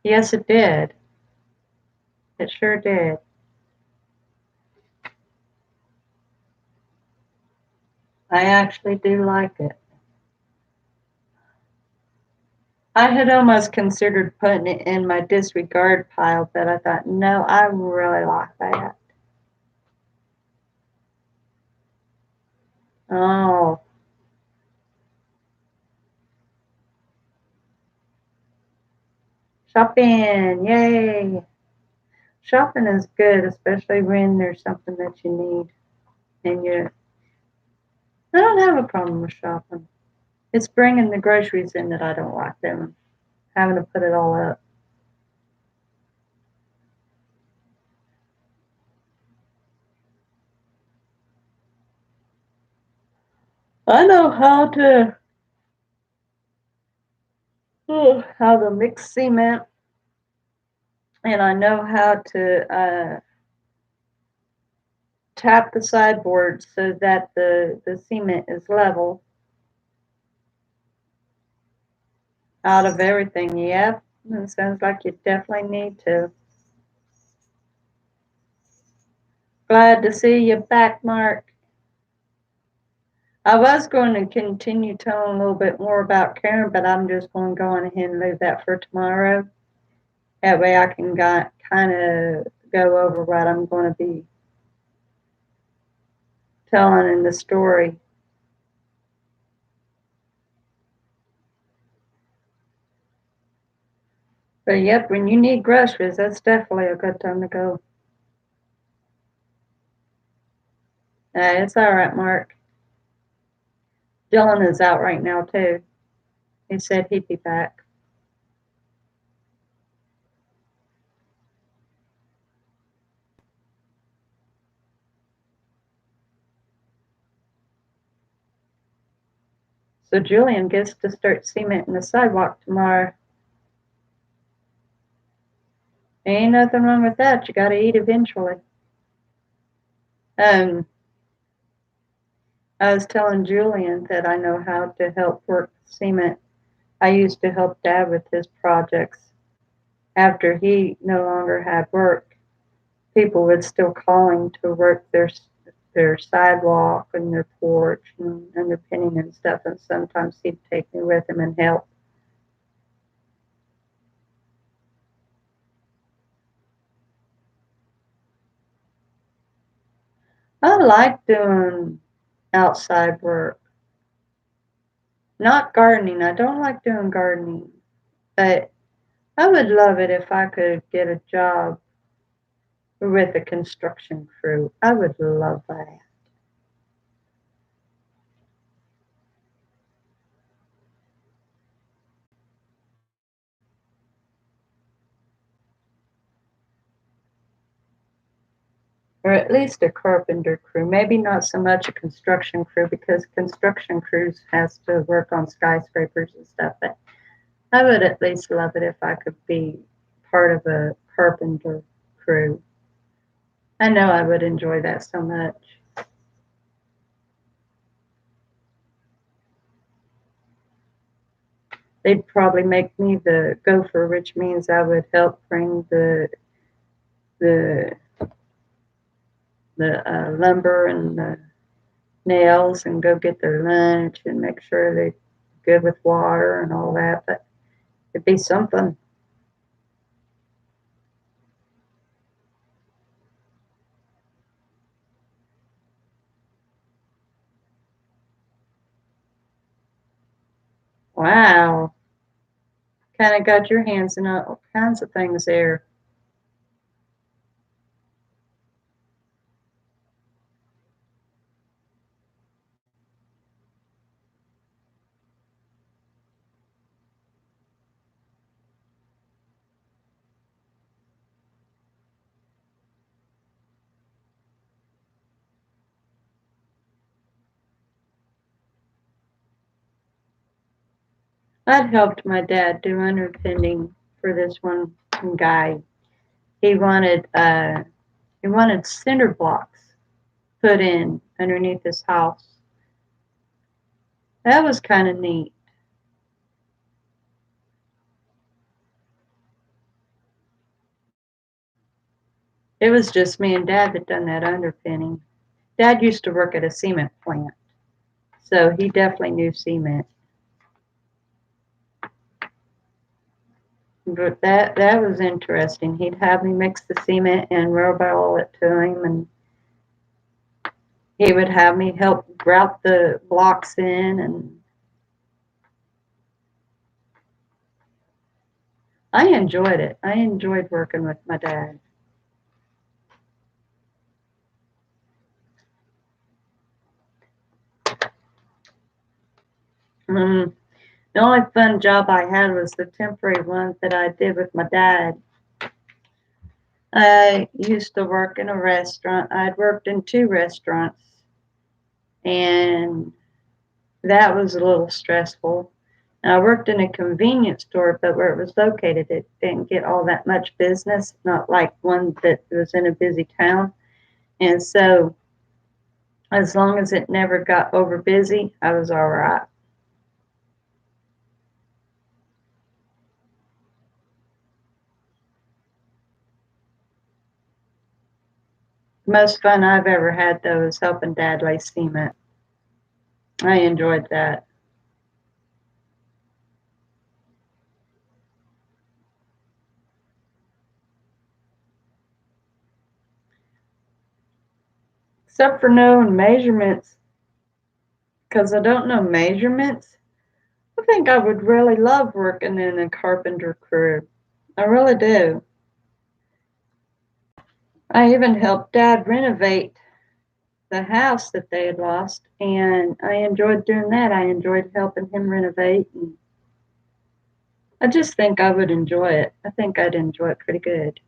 Yes, it did. It sure did. I actually do like it. I had almost considered putting it in my disregard pile, but I thought, no, I really like that. Oh, shopping. Yay. Shopping is good, especially when there's something that you need. And I don't have a problem with shopping. It's bringing the groceries in that I don't like them, having to put it all up. I know how to mix cement, and I know how to tap the sideboard so that the cement is level out of everything. Yep, it sounds like you definitely need to. Glad to see you back, Mark. I was going to continue telling a little bit more about Karen, but I'm just going to go on ahead and leave that for tomorrow. That way I can kind of go over what I'm going to be telling in the story. But yep, when you need groceries, that's definitely a good time to go. It's all right, Mark. Dylan is out right now too. He said he'd be back. So Julian gets to start cementing the sidewalk tomorrow. Ain't nothing wrong with that. You got to eat eventually. Um, I was telling Julian that I know how to help work cement. I used to help Dad with his projects. After he no longer had work, people would still call him to work their sidewalk and their porch and underpinning and stuff. And sometimes he'd take me with him and help. I like doing outside work, not gardening. I don't like doing gardening, but I would love it if I could get a job with a construction crew. I would love that. Or at least a carpenter crew. Maybe not so much a construction crew because construction crews has to work on skyscrapers and stuff, but I would at least love it if I could be part of a carpenter crew. I know I would enjoy that so much. They'd probably make me the gopher, which means I would help bring the lumber and the nails and go get their lunch and make sure they're good with water and all that. But it'd be something. Wow. Kind of got your hands in all kinds of things there. I'd helped my dad do underpinning for this one guy. He wanted uh he wanted cinder blocks put in underneath his house. That was kind of neat. It was just me and Dad that done that underpinning. Dad used to work at a cement plant, so he definitely knew cement. But that was interesting. He'd have me mix the cement and roll it to him, and he would have me help grout the blocks in, and I enjoyed it. I enjoyed working with my dad. Mm, the only fun job I had was the temporary one that I did with my dad. I used to work in a restaurant. I'd worked in two restaurants, and that was a little stressful. And I worked in a convenience store, but where it was located, it didn't get all that much business, not like one that was in a busy town. And so, as long as it never got over busy, I was all right. The most fun I've ever had, though, is helping Dad lay cement. I enjoyed that. Except for knowing measurements, because I don't know measurements. I think I would really love working in a carpenter crew. I really do. I even helped Dad renovate the house that they had lost, and I enjoyed doing that. I enjoyed helping him renovate, and I just think I would enjoy it. I think I'd enjoy it pretty good.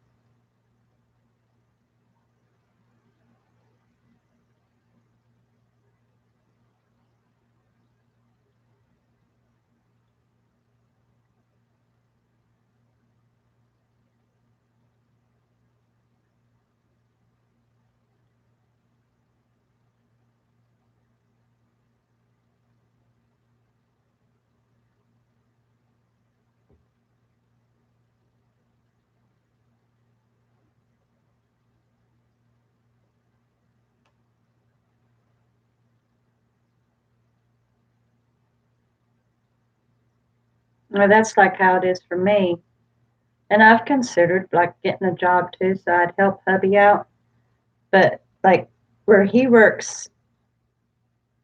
Well, that's like how it is for me. And I've considered like getting a job too, so I'd help hubby out. But like where he works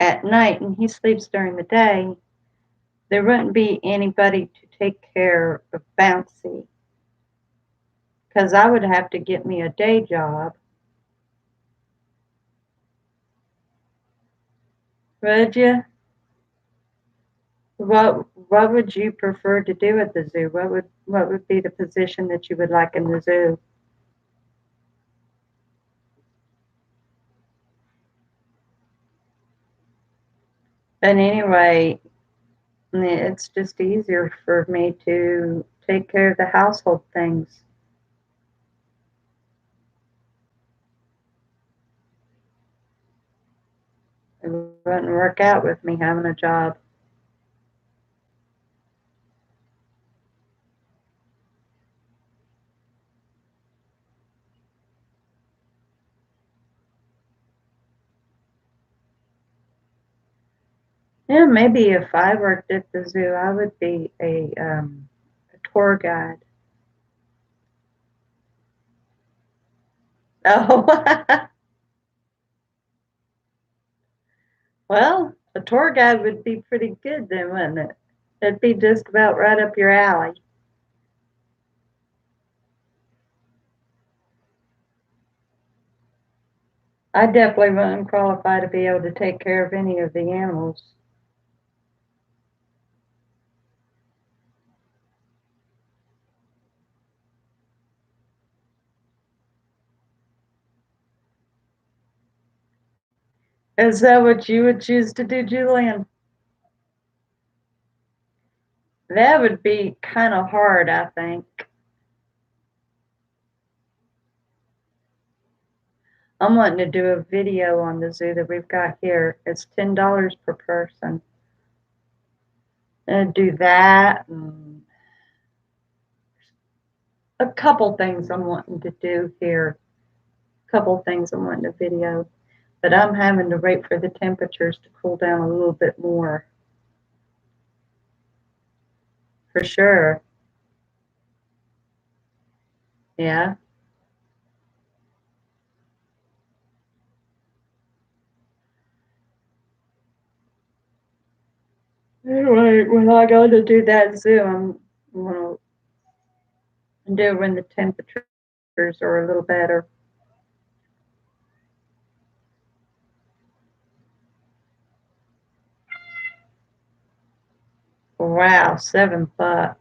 at night and he sleeps during the day, there wouldn't be anybody to take care of Bouncy because I would have to get me a day job. Would you? What would you prefer to do at the zoo? What would be the position that you would like in the zoo? But anyway, it's just easier for me to take care of the household things. It wouldn't work out with me having a job. Yeah, maybe if I worked at the zoo, I would be a tour guide. Oh, well, a tour guide would be pretty good then, wouldn't it? It'd be just about right up your alley. I definitely wouldn't qualify to be able to take care of any of the animals. Is that what you would choose to do, Julian? That would be kind of hard, I think. I'm wanting to do a video on the zoo that we've got here. It's $10 per person. And do that and a couple things I'm wanting to do here. A couple things I'm wanting to video. But I'm having to wait for the temperatures to cool down a little bit more. For sure. Yeah. Anyway, when I go to do that zoo, I'm going to do it when the temperatures are a little better. Wow, $7.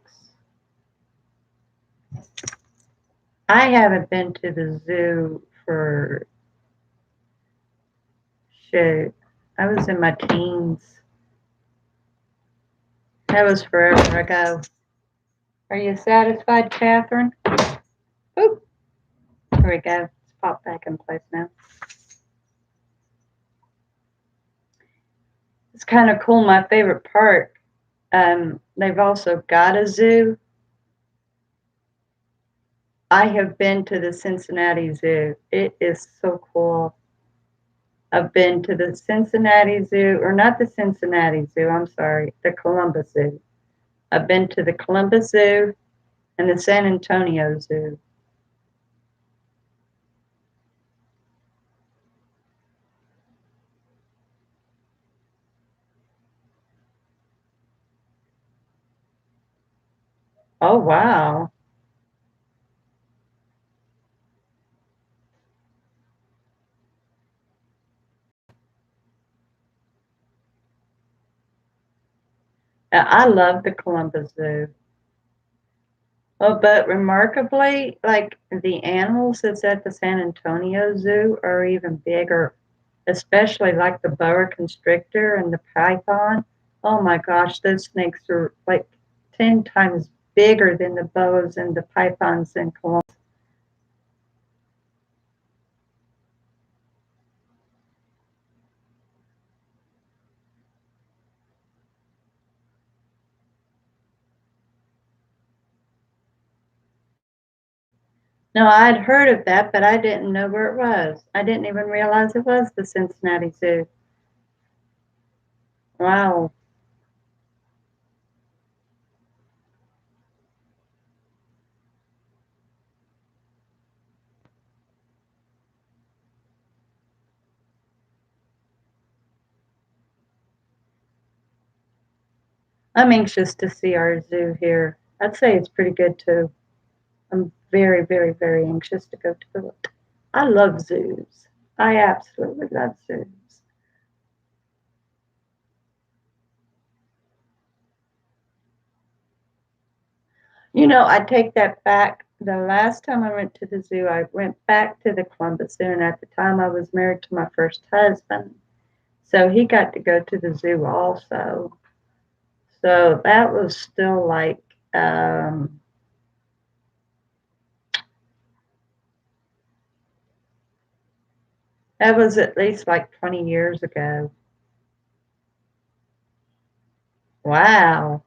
I haven't been to the zoo for shoot. I was in my teens. That was forever ago. Are you satisfied, Catherine? Oop, there we go. It's popped back in place now. It's kind of cool. My favorite park. They've also got a zoo. I have been to the Cincinnati Zoo. It is so cool. I've been to the Cincinnati Zoo, or not the Cincinnati Zoo, I'm sorry, the Columbus Zoo. I've been to the Columbus Zoo and the San Antonio Zoo. Oh, wow. I love the Columbus Zoo. Oh, but remarkably, like the animals that's at the San Antonio Zoo are even bigger, especially like the boa constrictor and the python. Oh my gosh, those snakes are like 10 times bigger than the boas and the pythons in Columbus. No, I'd heard of that, but I didn't know where it was. I didn't even realize it was the Cincinnati Zoo. Wow. I'm anxious to see our zoo here. I'd say it's pretty good too. I'm very, very, very anxious to go to it. I love zoos. I absolutely love zoos. You know, I take that back. The last time I went to the zoo, I went back to the Columbus Zoo, and at the time I was married to my first husband. So he got to go to the zoo also. So that was still like, um, that was at least like 20 years ago. Wow.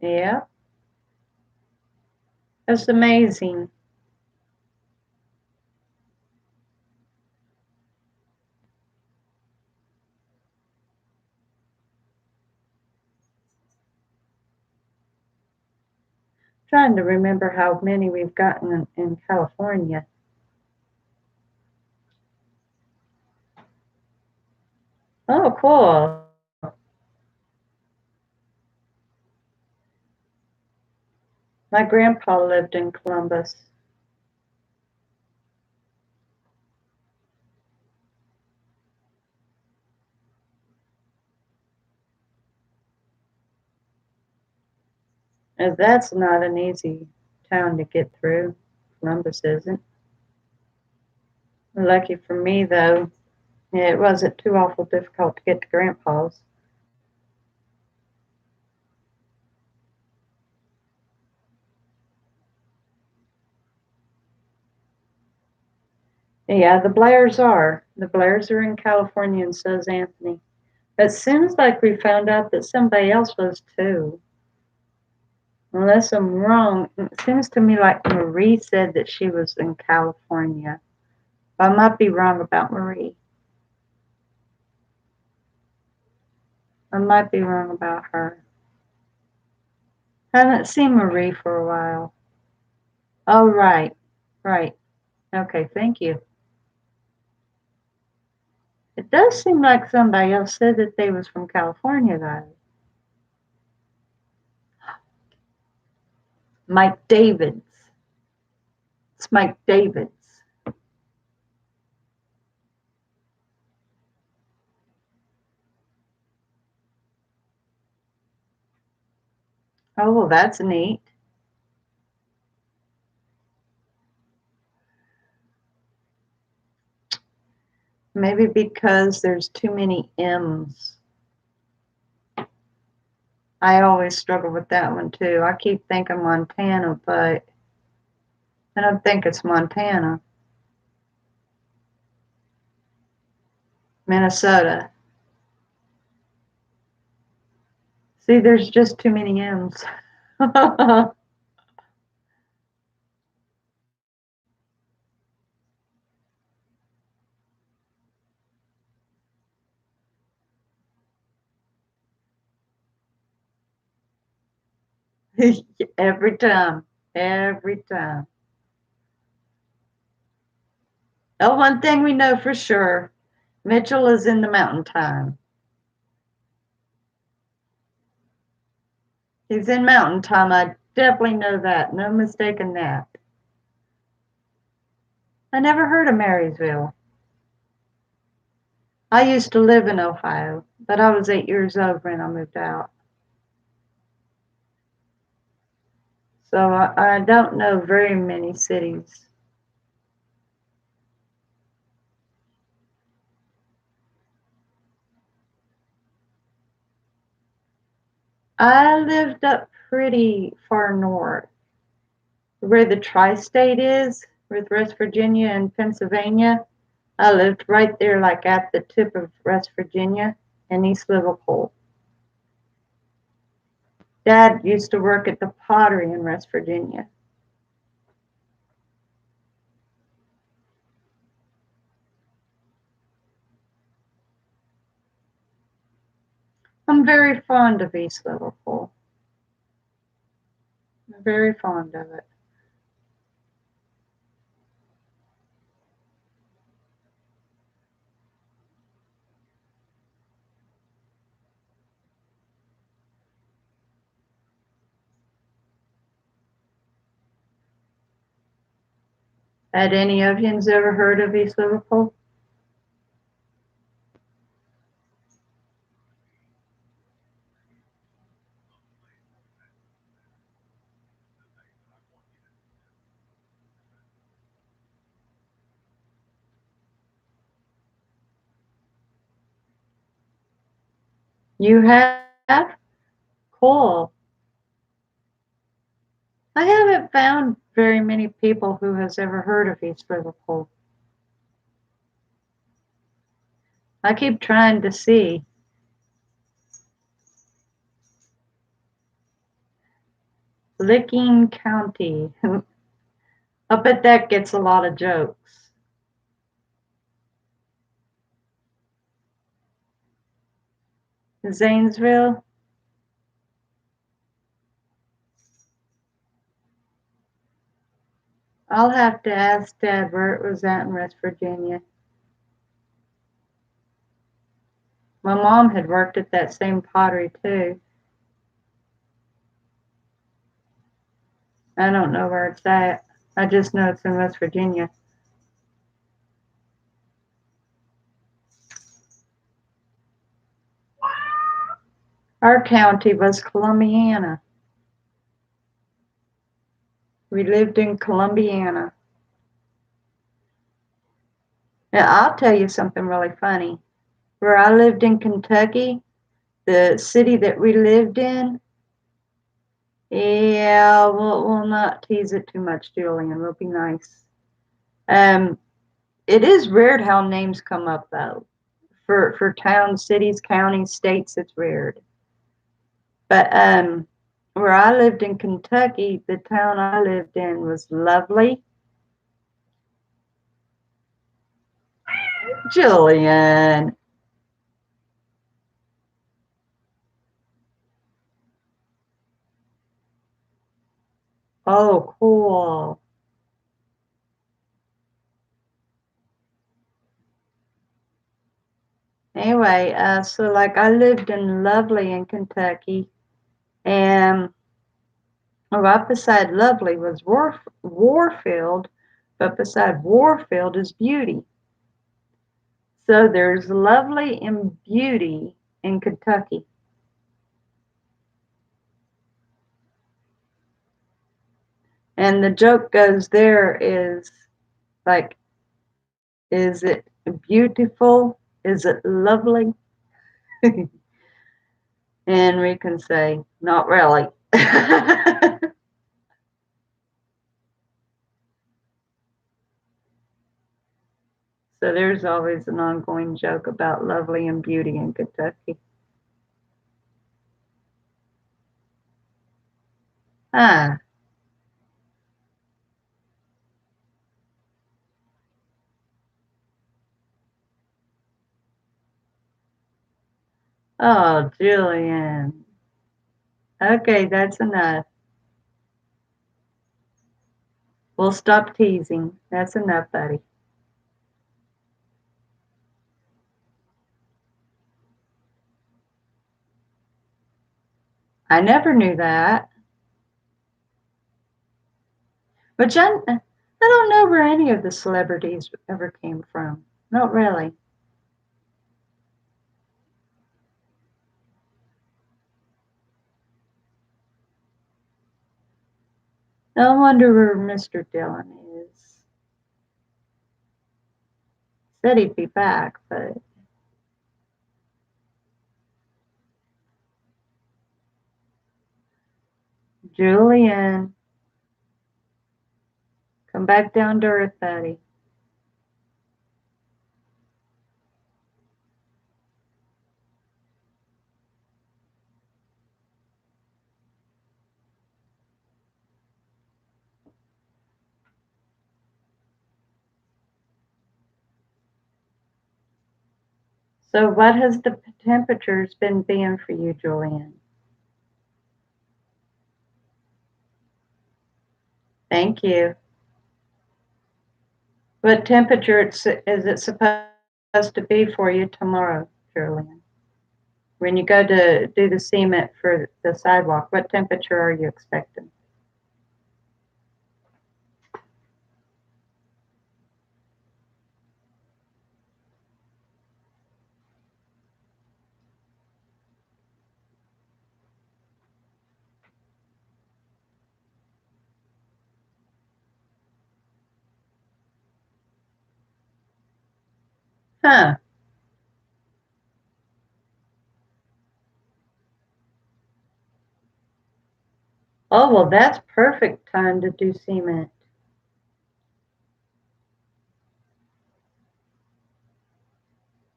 Yeah, that's amazing. Trying to remember how many we've gotten in California. Oh, cool. My grandpa lived in Columbus. And that's not an easy town to get through. Columbus isn't. Lucky for me, though, it wasn't too awful difficult to get to Grandpa's. Yeah, the Blairs are. The Blairs are in California, and so's Anthony. It seems like we found out that somebody else was too. Unless I'm wrong, it seems to me like Marie said that she was in California. I might be wrong about Marie. I might be wrong about her. Haven't seen Marie for a while. Oh, right. Right. Okay, thank you. It does seem like somebody else said that they was from California, though. Mike Davids. It's Mike Davids. Oh, well, that's neat. Maybe because there's too many M's. I always struggle with that one too. I keep thinking Montana, but I don't think it's Montana. Minnesota. See, there's just too many M's. Every time. Every time. Oh, one thing we know for sure, Mitchell is in the mountain time. He's in mountain time. I definitely know that. No mistaking that. I never heard of Marysville. I used to live in Ohio, but I was 8 years old when I moved out. So I don't know very many cities. I lived up pretty far north, where the tri-state is, with West Virginia and Pennsylvania. I lived right there, like at the tip of West Virginia in East Liverpool. Dad used to work at the pottery in West Virginia. very fond of East Liverpool. I'm very fond of it. Had any of yous ever heard of East Liverpool? You have? Cool. I haven't found very many people who has ever heard of East Liverpool. I keep trying to see. Licking County. I bet that gets a lot of jokes. Zanesville? I'll have to ask Dad where it was at in West Virginia. My mom had worked at that same pottery too. I don't know where it's at. I just know it's in West Virginia. Our county was Columbiana. We lived in Columbiana. Now, I'll tell you something really funny. Where I lived in Kentucky, the city that we lived in, yeah, we'll not tease it too much, Julian. We'll be nice. It is weird how names come up, though. For towns, cities, counties, states, it's weird. But where I lived in Kentucky, the town I lived in was Lovely. Julian. Oh, cool. Anyway, so like I lived in Lovely in Kentucky, and right beside Lovely was Warfield, but beside Warfield is Beauty. So there's Lovely and Beauty in Kentucky. And the joke goes there is like, is it beautiful? Is it lovely? And we can say, not really. So there's always an ongoing joke about Lovely and Beauty in Kentucky. Ah, oh, Julian. Okay, that's enough. We'll stop teasing. That's enough, buddy. I never knew that. But I don't know where any of the celebrities ever came from. Not really. I wonder where Mr. Dillon is. Said he'd be back, but Julian, come back down to earth, buddy. So what has the temperatures been being for you, Julian? Thank you. What temperature is it supposed to be for you tomorrow, Julian? When you go to do the cement for the sidewalk, what temperature are you expecting? Huh. Oh, well, that's perfect time to do cement.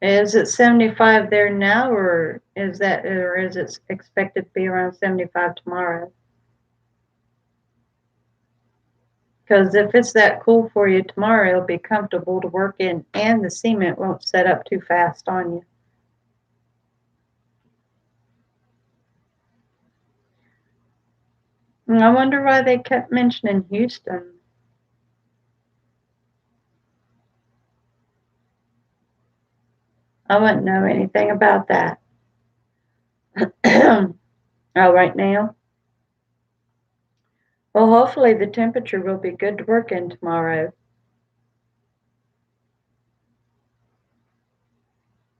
Is it 75 there now, or is it expected to be around 75 tomorrow? Because if it's that cool for you tomorrow, it'll be comfortable to work in, and the cement won't set up too fast on you. And I wonder why they kept mentioning Houston. I wouldn't know anything about that. Oh, right now? Well, hopefully the temperature will be good to work in tomorrow.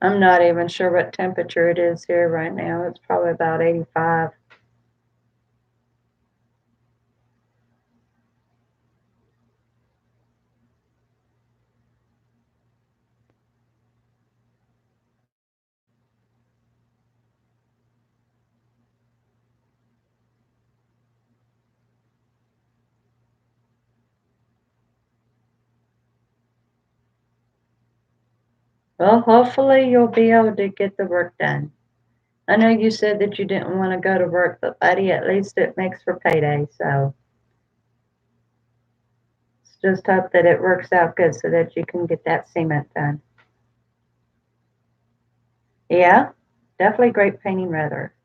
I'm not even sure what temperature it is here right now. It's probably about 85. Well, hopefully you'll be able to get the work done. I know you said that you didn't want to go to work, but buddy, at least it makes for payday. So just hope that it works out good so that you can get that cement done. Yeah, definitely great painting weather.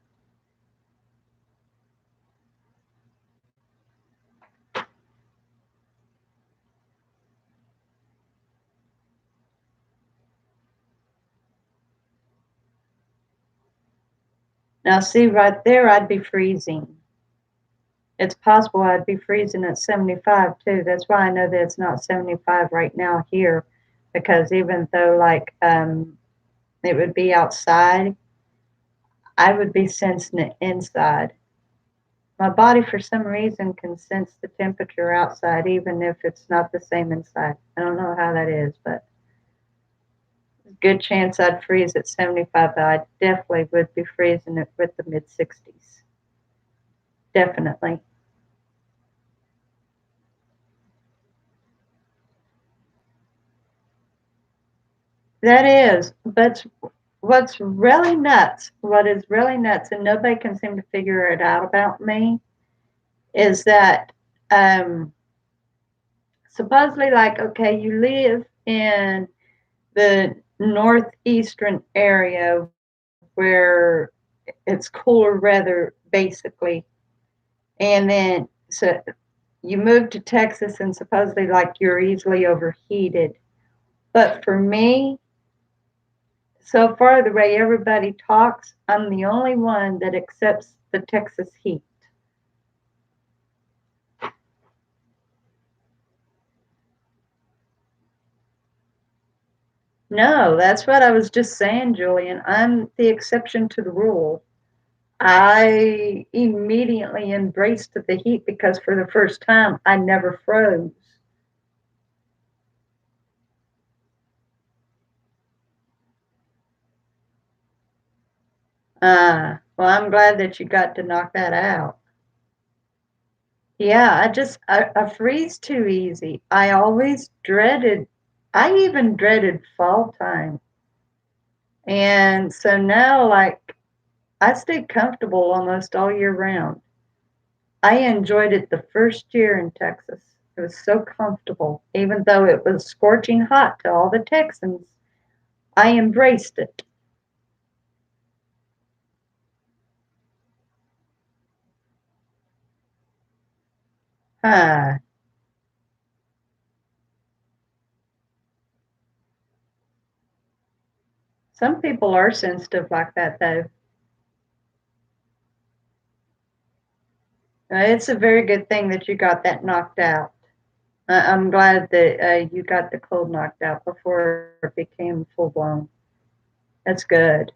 Now, see, right there, I'd be freezing. It's possible I'd be freezing at 75 too. That's why I know that it's not 75 right now here, because even though it would be outside, I would be sensing it inside. My body, for some reason, can sense the temperature outside, even if it's not the same inside. I don't know how that is, but good chance I'd freeze at 75, but I definitely would be freezing it with the mid 60s. Definitely. That is, but what is really nuts, and nobody can seem to figure it out about me, is that um, supposedly, like, okay, you live in the northeastern area where it's cooler weather, basically, and then so you move to Texas, and supposedly, like, you're easily overheated. But for me, so far, the way everybody talks, I'm the only one that accepts the Texas heat. No, that's what I was just saying, Julian. I'm the exception to the rule. I immediately embraced the heat because for the first time, I never froze. Well, I'm glad that you got to knock that out. Yeah, I freeze too easy. I even dreaded fall time. And so now, like, I stayed comfortable almost all year round. I enjoyed it the first year in Texas. It was so comfortable, even though it was scorching hot to all the Texans. I embraced it. Huh. Some people are sensitive like that, though. It's a very good thing that you got that knocked out. I'm glad that you got the cold knocked out before it became full blown. That's good.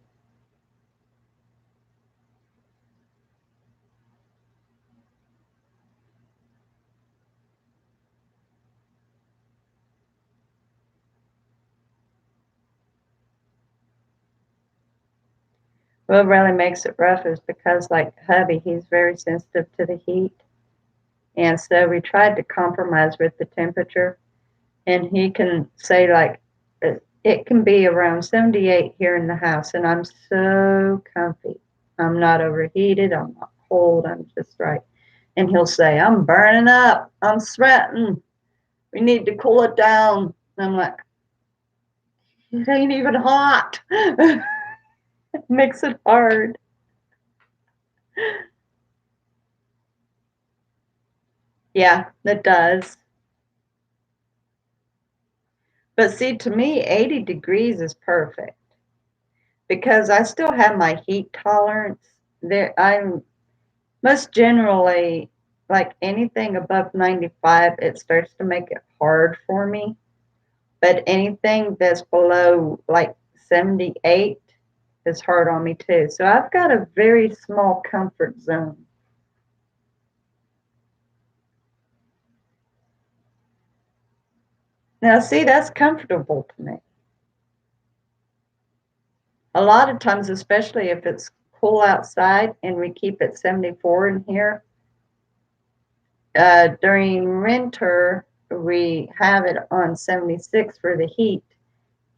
What really makes it rough is because, like hubby, he's very sensitive to the heat. And so we tried to compromise with the temperature. And he can say, like, it can be around 78 here in the house. And I'm so comfy. I'm not overheated. I'm not cold. I'm just right. And he'll say, I'm burning up. I'm sweating. We need to cool it down. And I'm like, it ain't even hot. It makes it hard. Yeah, it does. But see, to me, 80 degrees is perfect because I still have my heat tolerance. I'm most generally like anything above 95, it starts to make it hard for me. But anything that's below like 78 is hard on me too. So I've got a very small comfort zone. Now, see, that's comfortable to me. A lot of times, especially if it's cool outside and we keep it 74 in here, during winter, we have it on 76 for the heat.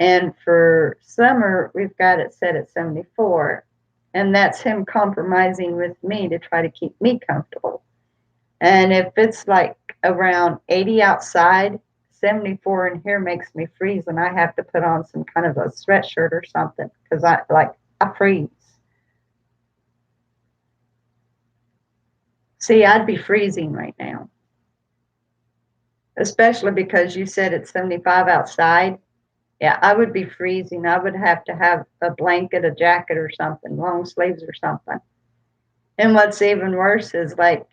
And for summer, we've got it set at 74. And that's him compromising with me to try to keep me comfortable. And if it's like around 80 outside, 74 in here makes me freeze and I have to put on some kind of a sweatshirt or something because I freeze. See, I'd be freezing right now, especially because you said it's 75 outside. Yeah, I would be freezing. I would have to have a blanket, a jacket, or something, long sleeves or something. And what's even worse is like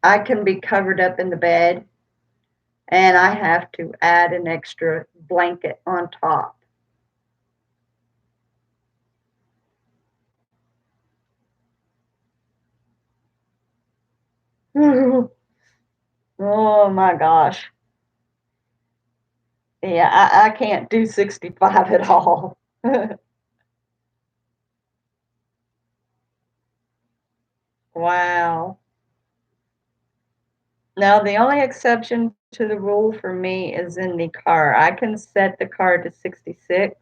I can be covered up in the bed and I have to add an extra blanket on top. Oh my gosh. Yeah, I can't do 65 at all. Wow. Now, the only exception to the rule for me is in the car. I can set the car to 66.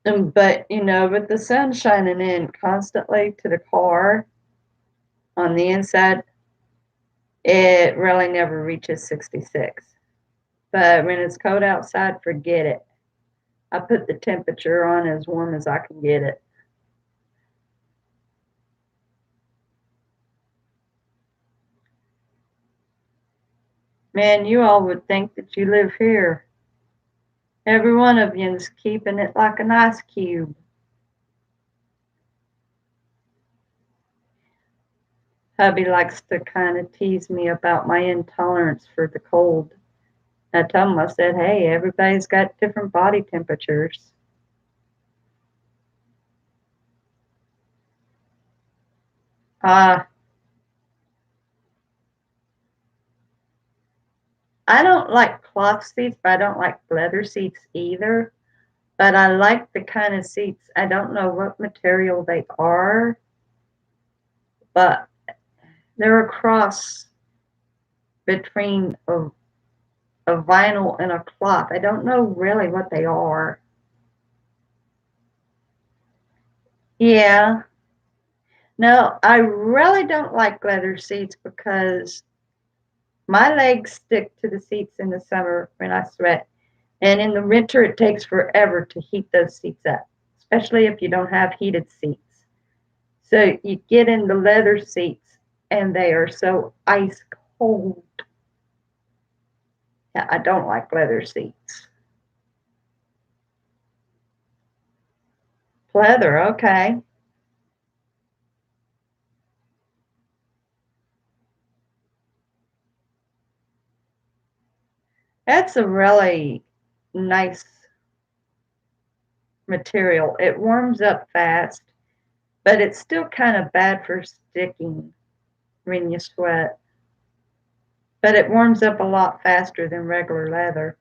But, with the sun shining in constantly to the car on the inside, it really never reaches 66. But when it's cold outside, forget it. I put the temperature on as warm as I can get it. Man, you all would think that you live here. Every one of you's keeping it like an ice cube. Hubby likes to kind of tease me about my intolerance for the cold. I told him, I said, hey, everybody's got different body temperatures. Uh, I don't like cloth seats, but I don't like leather seats either. But I like the kind of seats, I don't know what material they are, but they're a cross between a vinyl and a cloth. I don't know really what they are. Yeah. No, I really don't like leather seats because my legs stick to the seats in the summer when I sweat. And in the winter, it takes forever to heat those seats up, especially if you don't have heated seats. So you get in the leather seats and they are so ice cold. Yeah, I don't like leather seats. Leather, okay. That's a really nice material. It warms up fast, but it's still kind of bad for sticking when you sweat. But it warms up a lot faster than regular leather.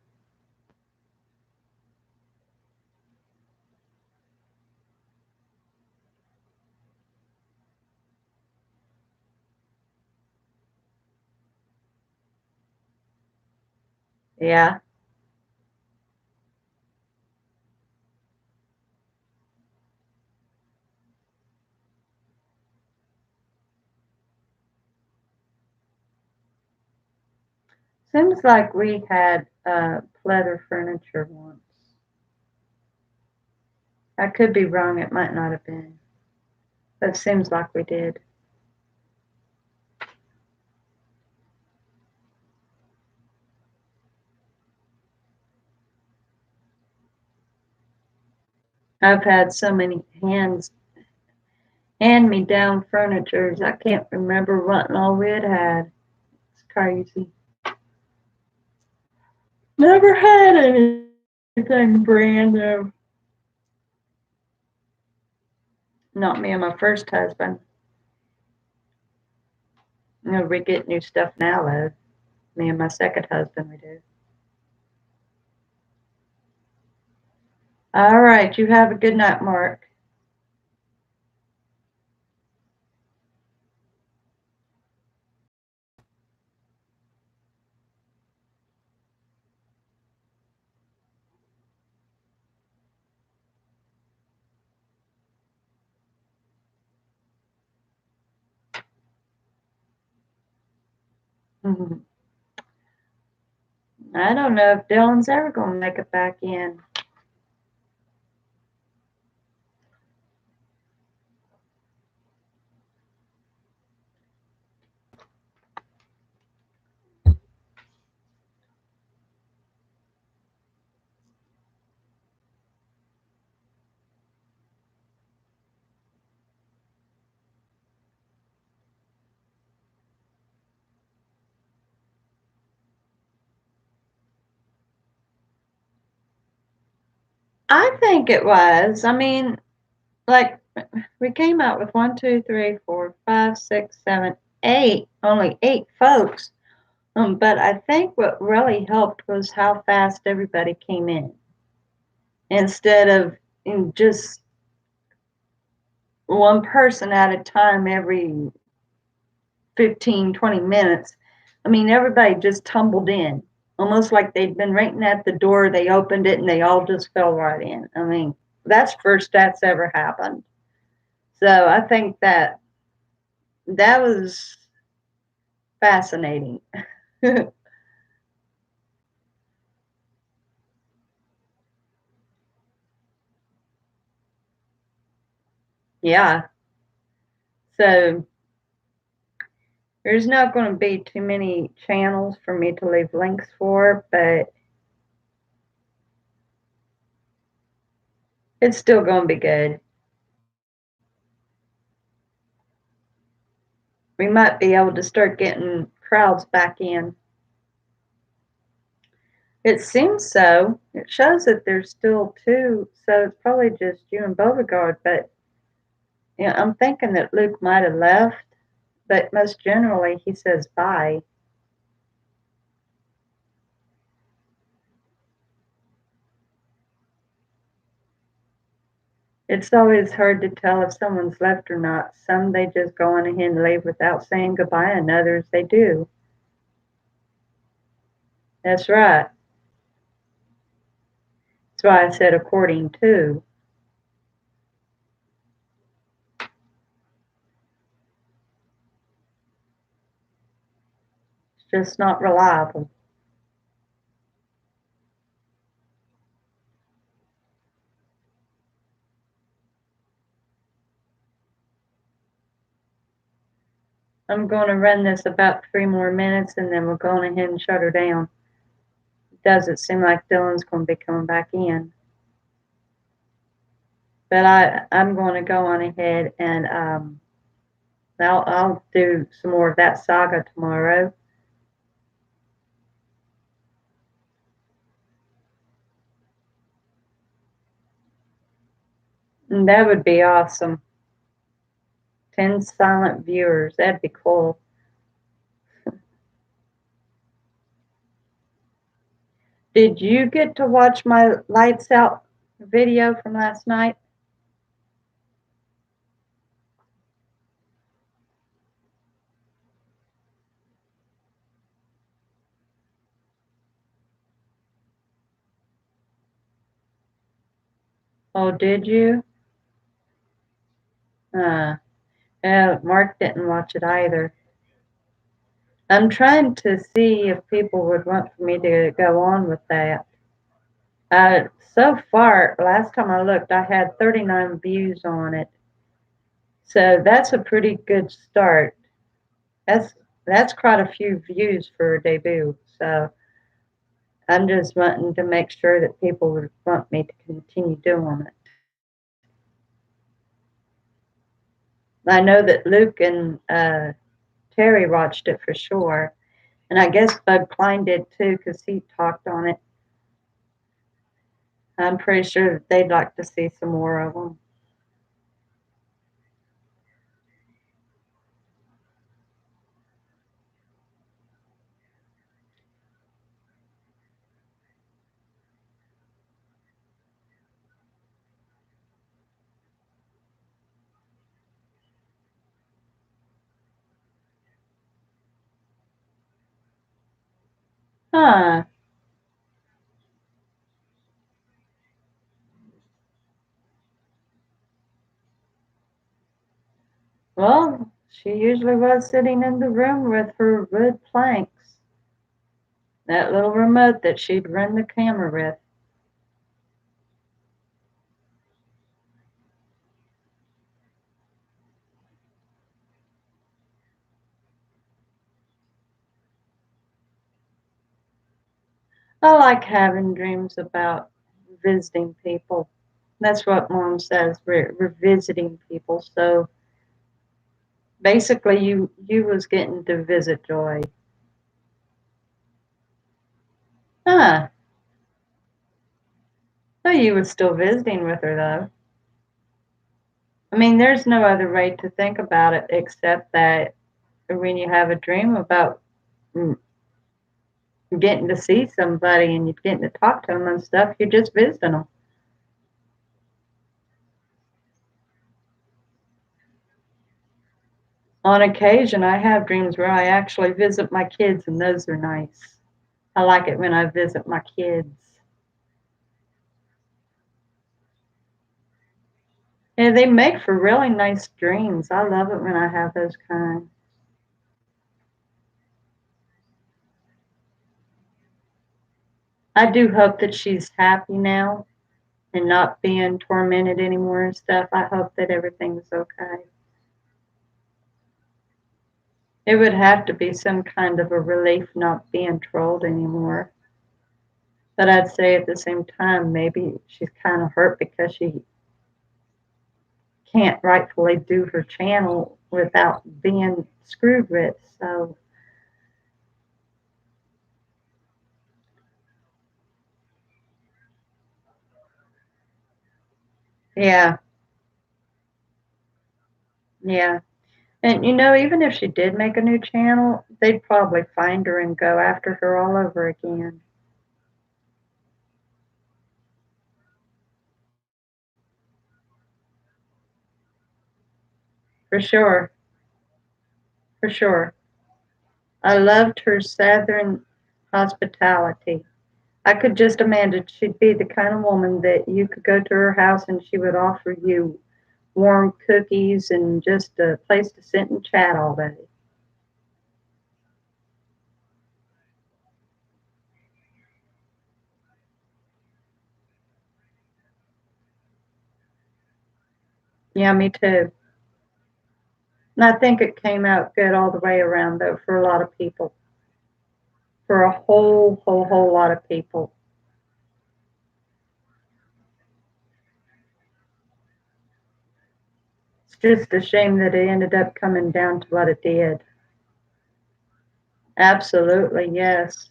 Yeah. Seems like we had leather furniture once. I could be wrong. It might not have been. But it seems like we did. I've had so many hand me down furnitures. I can't remember what all we had. It's crazy. Never had anything brand new. Not me and my first husband. You know, we get new stuff now, though. Me and my second husband, we do. All right. You have a good night, Mark. Mhm. I don't know if Dylan's ever going to make it back in. I think it was. I mean, like, we came out with 1, 2, 3, 4, 5, 6, 7, 8, only 8 folks. But I think what really helped was how fast everybody came in. Instead of in just one person at a time every 15, 20 minutes. I mean, everybody just tumbled in, almost like they'd been waiting at the door. They opened it and they all just fell right in. I mean, that's first that's ever happened. So I think that was fascinating. Yeah. So there's not going to be too many channels for me to leave links for, but it's still going to be good. We might be able to start getting crowds back in. It seems so. It shows that there's still two, so it's probably just you and Beauregard. But I'm thinking that Luke might have left, but most generally he says bye. It's always hard to tell if someone's left or not. Some they just go on ahead and leave without saying goodbye, and others they do. That's right. That's why I said according to. It's just not reliable. I'm going to run this about 3 more minutes and then we're going ahead and shut her down. It doesn't seem like Dylan's going to be coming back in. But I'm going to go on ahead and I'll do some more of that saga tomorrow. And that would be awesome. 10 silent viewers. That'd be cool. Did you get to watch my lights out video from last night? Oh, did you? Mark didn't watch it either. I'm trying to see if people would want for me to go on with that. So far, last time I looked, I had 39 views on it. So that's a pretty good start. That's that's quite a few views for a debut. So I'm just wanting to make sure that people would want me to continue doing it. I know that Luke and Terry watched it for sure, and I guess Bud Klein did too because he talked on it. I'm pretty sure that they'd like to see some more of them. Huh. Well, she usually was sitting in the room with her wood planks, that little remote that she'd run the camera with. I like having dreams about visiting people. That's what Mom says. We're visiting people. So basically, you was getting to visit Joy. Huh. So you was still visiting with her though. I mean, there's no other way to think about it except that when you have a dream about mm, getting to see somebody and you're getting to talk to them and stuff, you're just visiting them. On occasion, I have dreams where I actually visit my kids, and those are nice. I like it when I visit my kids. Yeah, they make for really nice dreams. I love it when I have those kind. I do hope that she's happy now and not being tormented anymore and stuff. I hope that everything's okay. It would have to be some kind of a relief not being trolled anymore. But I'd say at the same time, maybe she's kind of hurt because she can't rightfully do her channel without being screwed with. So, yeah, yeah. And even if she did make a new channel, they'd probably find her and go after her all over again. For sure. For sure. I loved her southern hospitality. I could just imagine she'd be the kind of woman that you could go to her house and she would offer you warm cookies and just a place to sit and chat all day. Yeah, me too. And I think it came out good all the way around, though, for a lot of people, for a whole lot of people. It's just a shame that it ended up coming down to what it did. Absolutely, yes.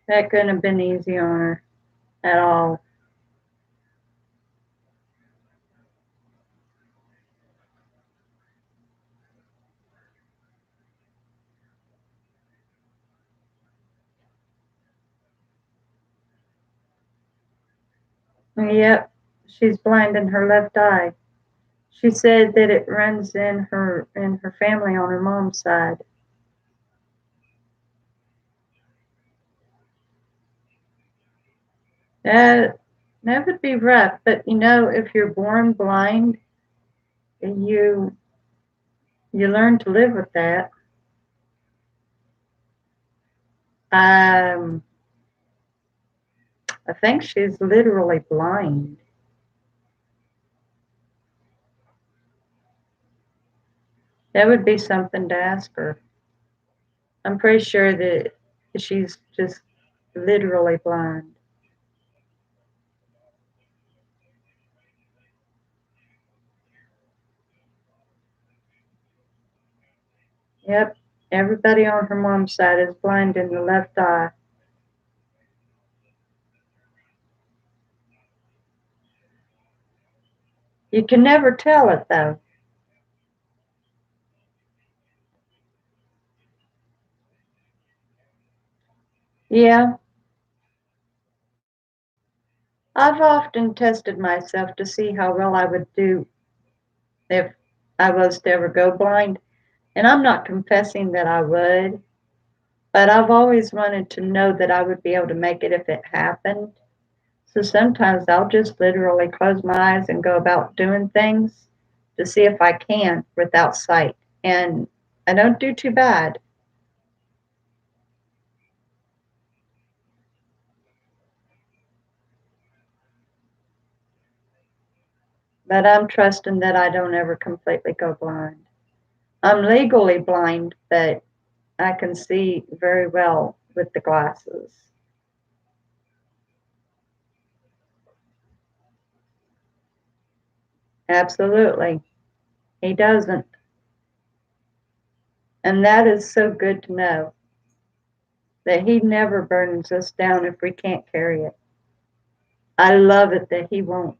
That couldn't have been easy on her at all. Yep, she's blind in her left eye. She said that it runs in her family on her mom's side. That that would be rough, but if you're born blind, you you learn to live with that. Um, I think she's literally blind. That would be something to ask her. I'm pretty sure that she's just literally blind. Yep, everybody on her mom's side is blind in the left eye. You can never tell it though. Yeah, I've often tested myself to see how well I would do if I was to ever go blind. And I'm not confessing that I would, but I've always wanted to know that I would be able to make it if it happened. So sometimes I'll just literally close my eyes and go about doing things to see if I can without sight. And I don't do too bad, but I'm trusting that I don't ever completely go blind. I'm legally blind, but I can see very well with the glasses. Absolutely. He doesn't. And that is so good to know that he never burdens us down if we can't carry it. I love it that he won't.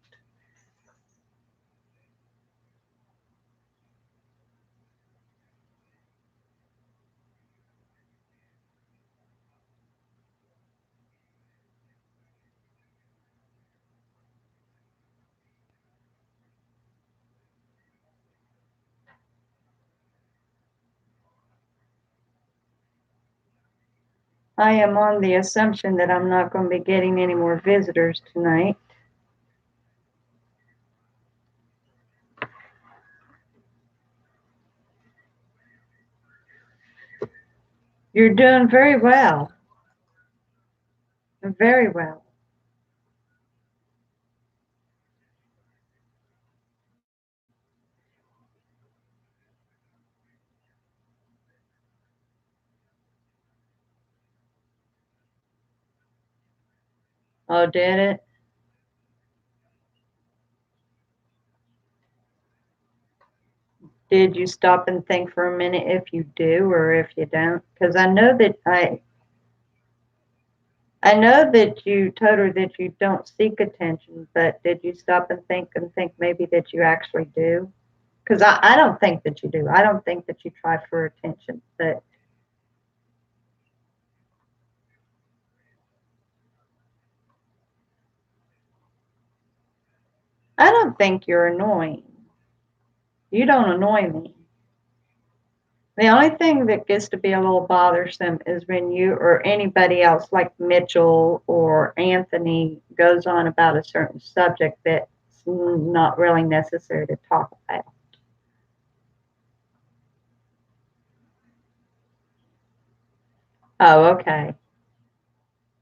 I am on the assumption that I'm not going to be getting any more visitors tonight. You're doing very well. Very well. Oh, did it? Did you stop and think for a minute if you do or if you don't? Because I know that you told her that you don't seek attention, but did you stop and think maybe that you actually do? Because I don't think that you do. I don't think that you try for attention, but I don't think you're annoying. You don't annoy me. The only thing that gets to be a little bothersome is when you or anybody else, like Mitchell or Anthony, goes on about a certain subject that's not really necessary to talk about. Oh, okay.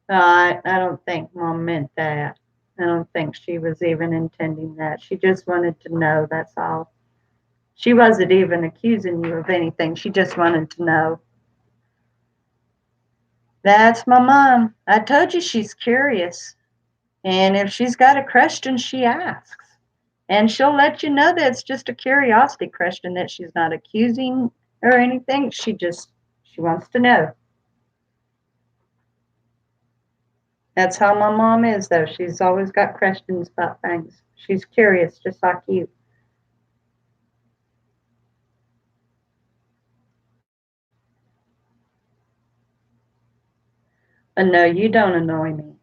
No, I don't think Mom meant that. I don't think she was even intending that. She just wanted to know, that's all. She wasn't even accusing you of anything. She just wanted to know. That's my mom. I told you she's curious. And if she's got a question, she asks. And she'll let you know that it's just a curiosity question, that she's not accusing or anything. She wants to know. That's how my mom is, though. She's always got questions about things. She's curious, just like you. But no, you don't annoy me.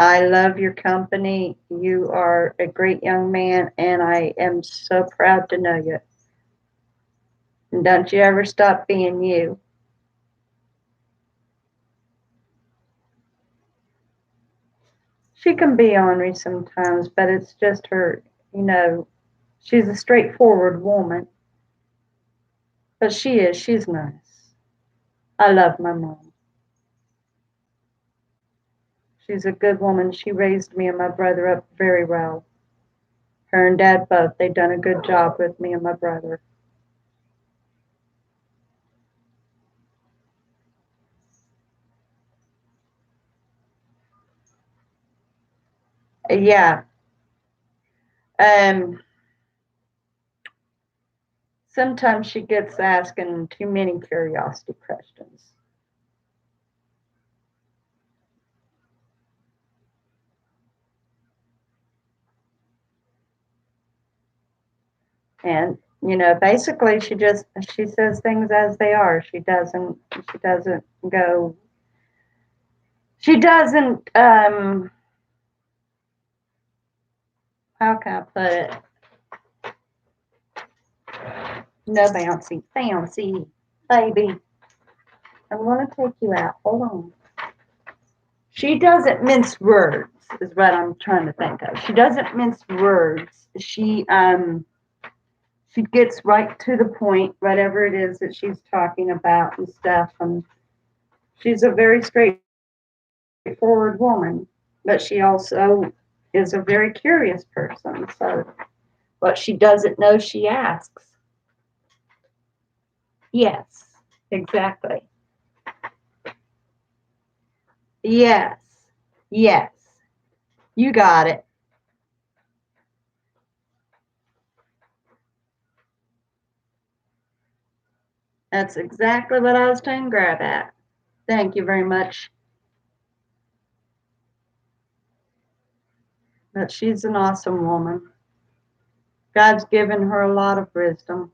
I love your company. You are a great young man, and I am so proud to know you. And don't you ever stop being you. She can be ornery sometimes, but it's just her, you know, she's a straightforward woman. But she's nice. I love my mom. She's a good woman. She raised me and my brother up very well. Her and dad both, they done a good job with me and my brother. Yeah. Um, Sometimes she gets asking too many curiosity questions. And, basically she says things as they are. She doesn't go, she doesn't, how can I put it? No bouncy, fancy, baby. I'm going to take you out. Hold on. She doesn't mince words, is what I'm trying to think of. She doesn't mince words. She gets right to the point, whatever it is that she's talking about and stuff. And she's a very straightforward woman, but she also is a very curious person. So what she doesn't know, she asks. Yes, exactly. Yes, yes, you got it. That's exactly what I was trying to grab at. Thank you very much. But she's an awesome woman. God's given her a lot of wisdom.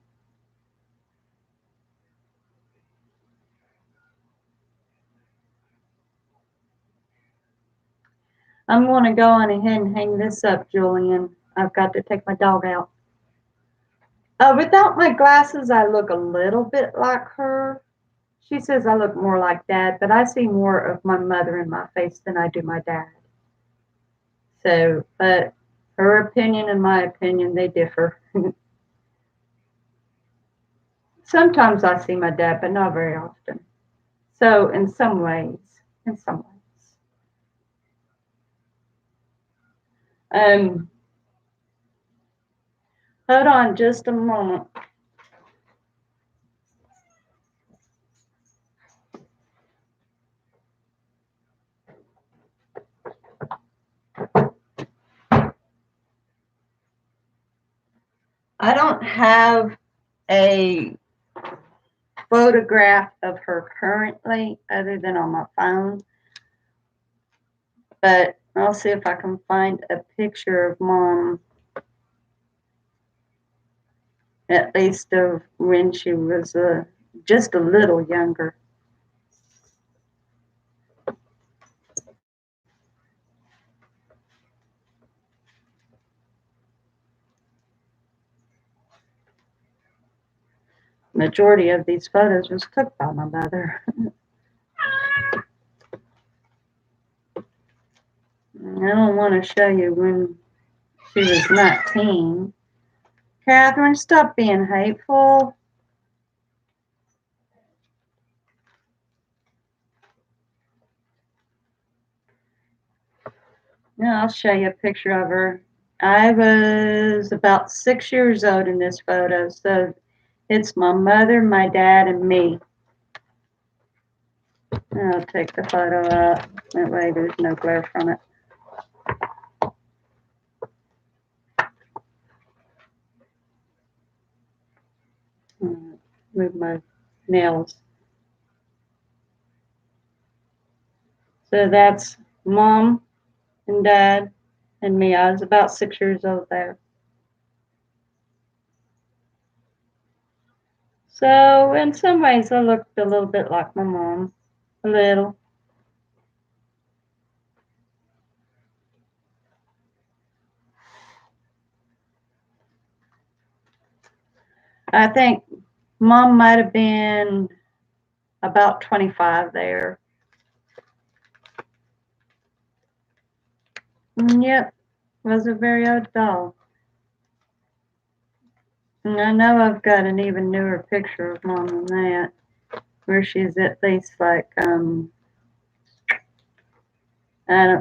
I'm going to go on ahead and hang this up, Julian. I've got to take my dog out. Without my glasses, I look a little bit like her. She says I look more like dad, but I see more of my mother in my face than I do my dad. So, but her opinion and my opinion, they differ. Sometimes I see my dad, but not very often. So, in some ways. Um, Hold on just a moment. I don't have a photograph of her currently other than on my phone, but I'll see if I can find a picture of mom, at least of when she was just a little younger. Majority of these photos was took by my mother. I don't want to show you when she was 19. Catherine, stop being hateful. Yeah, I'll show you a picture of her. I was about 6 years old in this photo, so it's my mother, my dad, and me. I'll take the photo out. That way there's no glare from it. Move my nails. So that's mom and dad and me. I was about 6 years old there. So in some ways I looked a little bit like my mom. A little. I think mom might have been about 25 there. Yep, was a very old doll. And I know I've got an even newer picture of mom than that, where she's at least like, I don't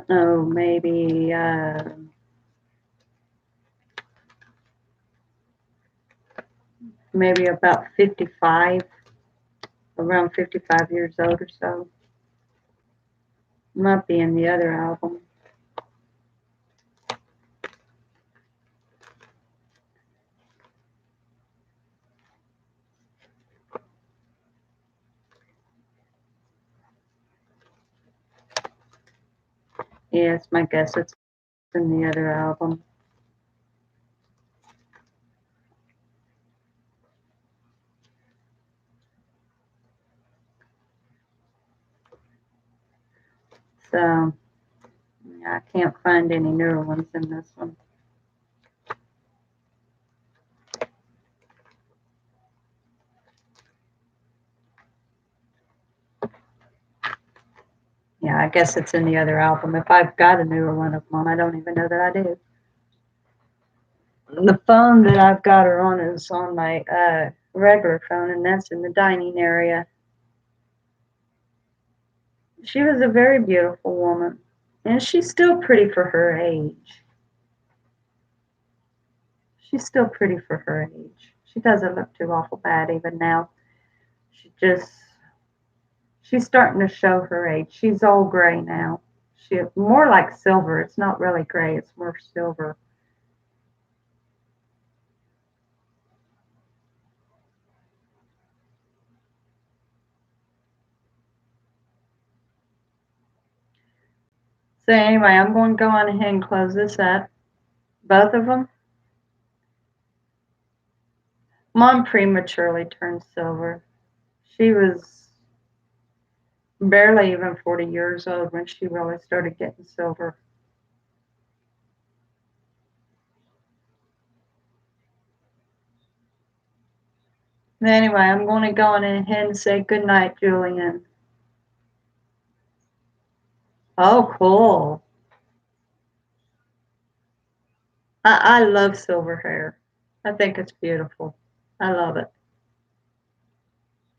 know, maybe about 55, around 55 years old or so. Might be in the other album. Yes, my guess it's in the other album. So, yeah, I can't find any newer ones in this one. Yeah, I guess it's in the other album. If I've got a newer one of mom, I don't even know that I do. The phone that I've got her on is on my regular phone, and that's in the dining area. She was a very beautiful woman, and she's still pretty for her age. She's still pretty for her age. She doesn't look too awful bad even now. She just, she's starting to show her age. She's all gray now. She more like silver. It's not really gray. It's more silver. So anyway, I'm going to go on ahead and close this up. Both of them. Mom prematurely turned silver. She was barely even 40 years old when she really started getting silver. Anyway, I'm going to go on ahead and say good night, Julian. Oh, cool. I love silver hair. I think it's beautiful. I love it.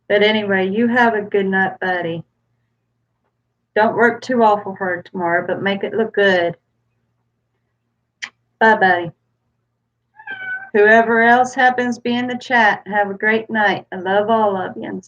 But anyway, you have a good night, buddy. Don't work too awful hard tomorrow, but make it look good. Bye, buddy. Whoever else happens to be in the chat, have a great night. I love all of you.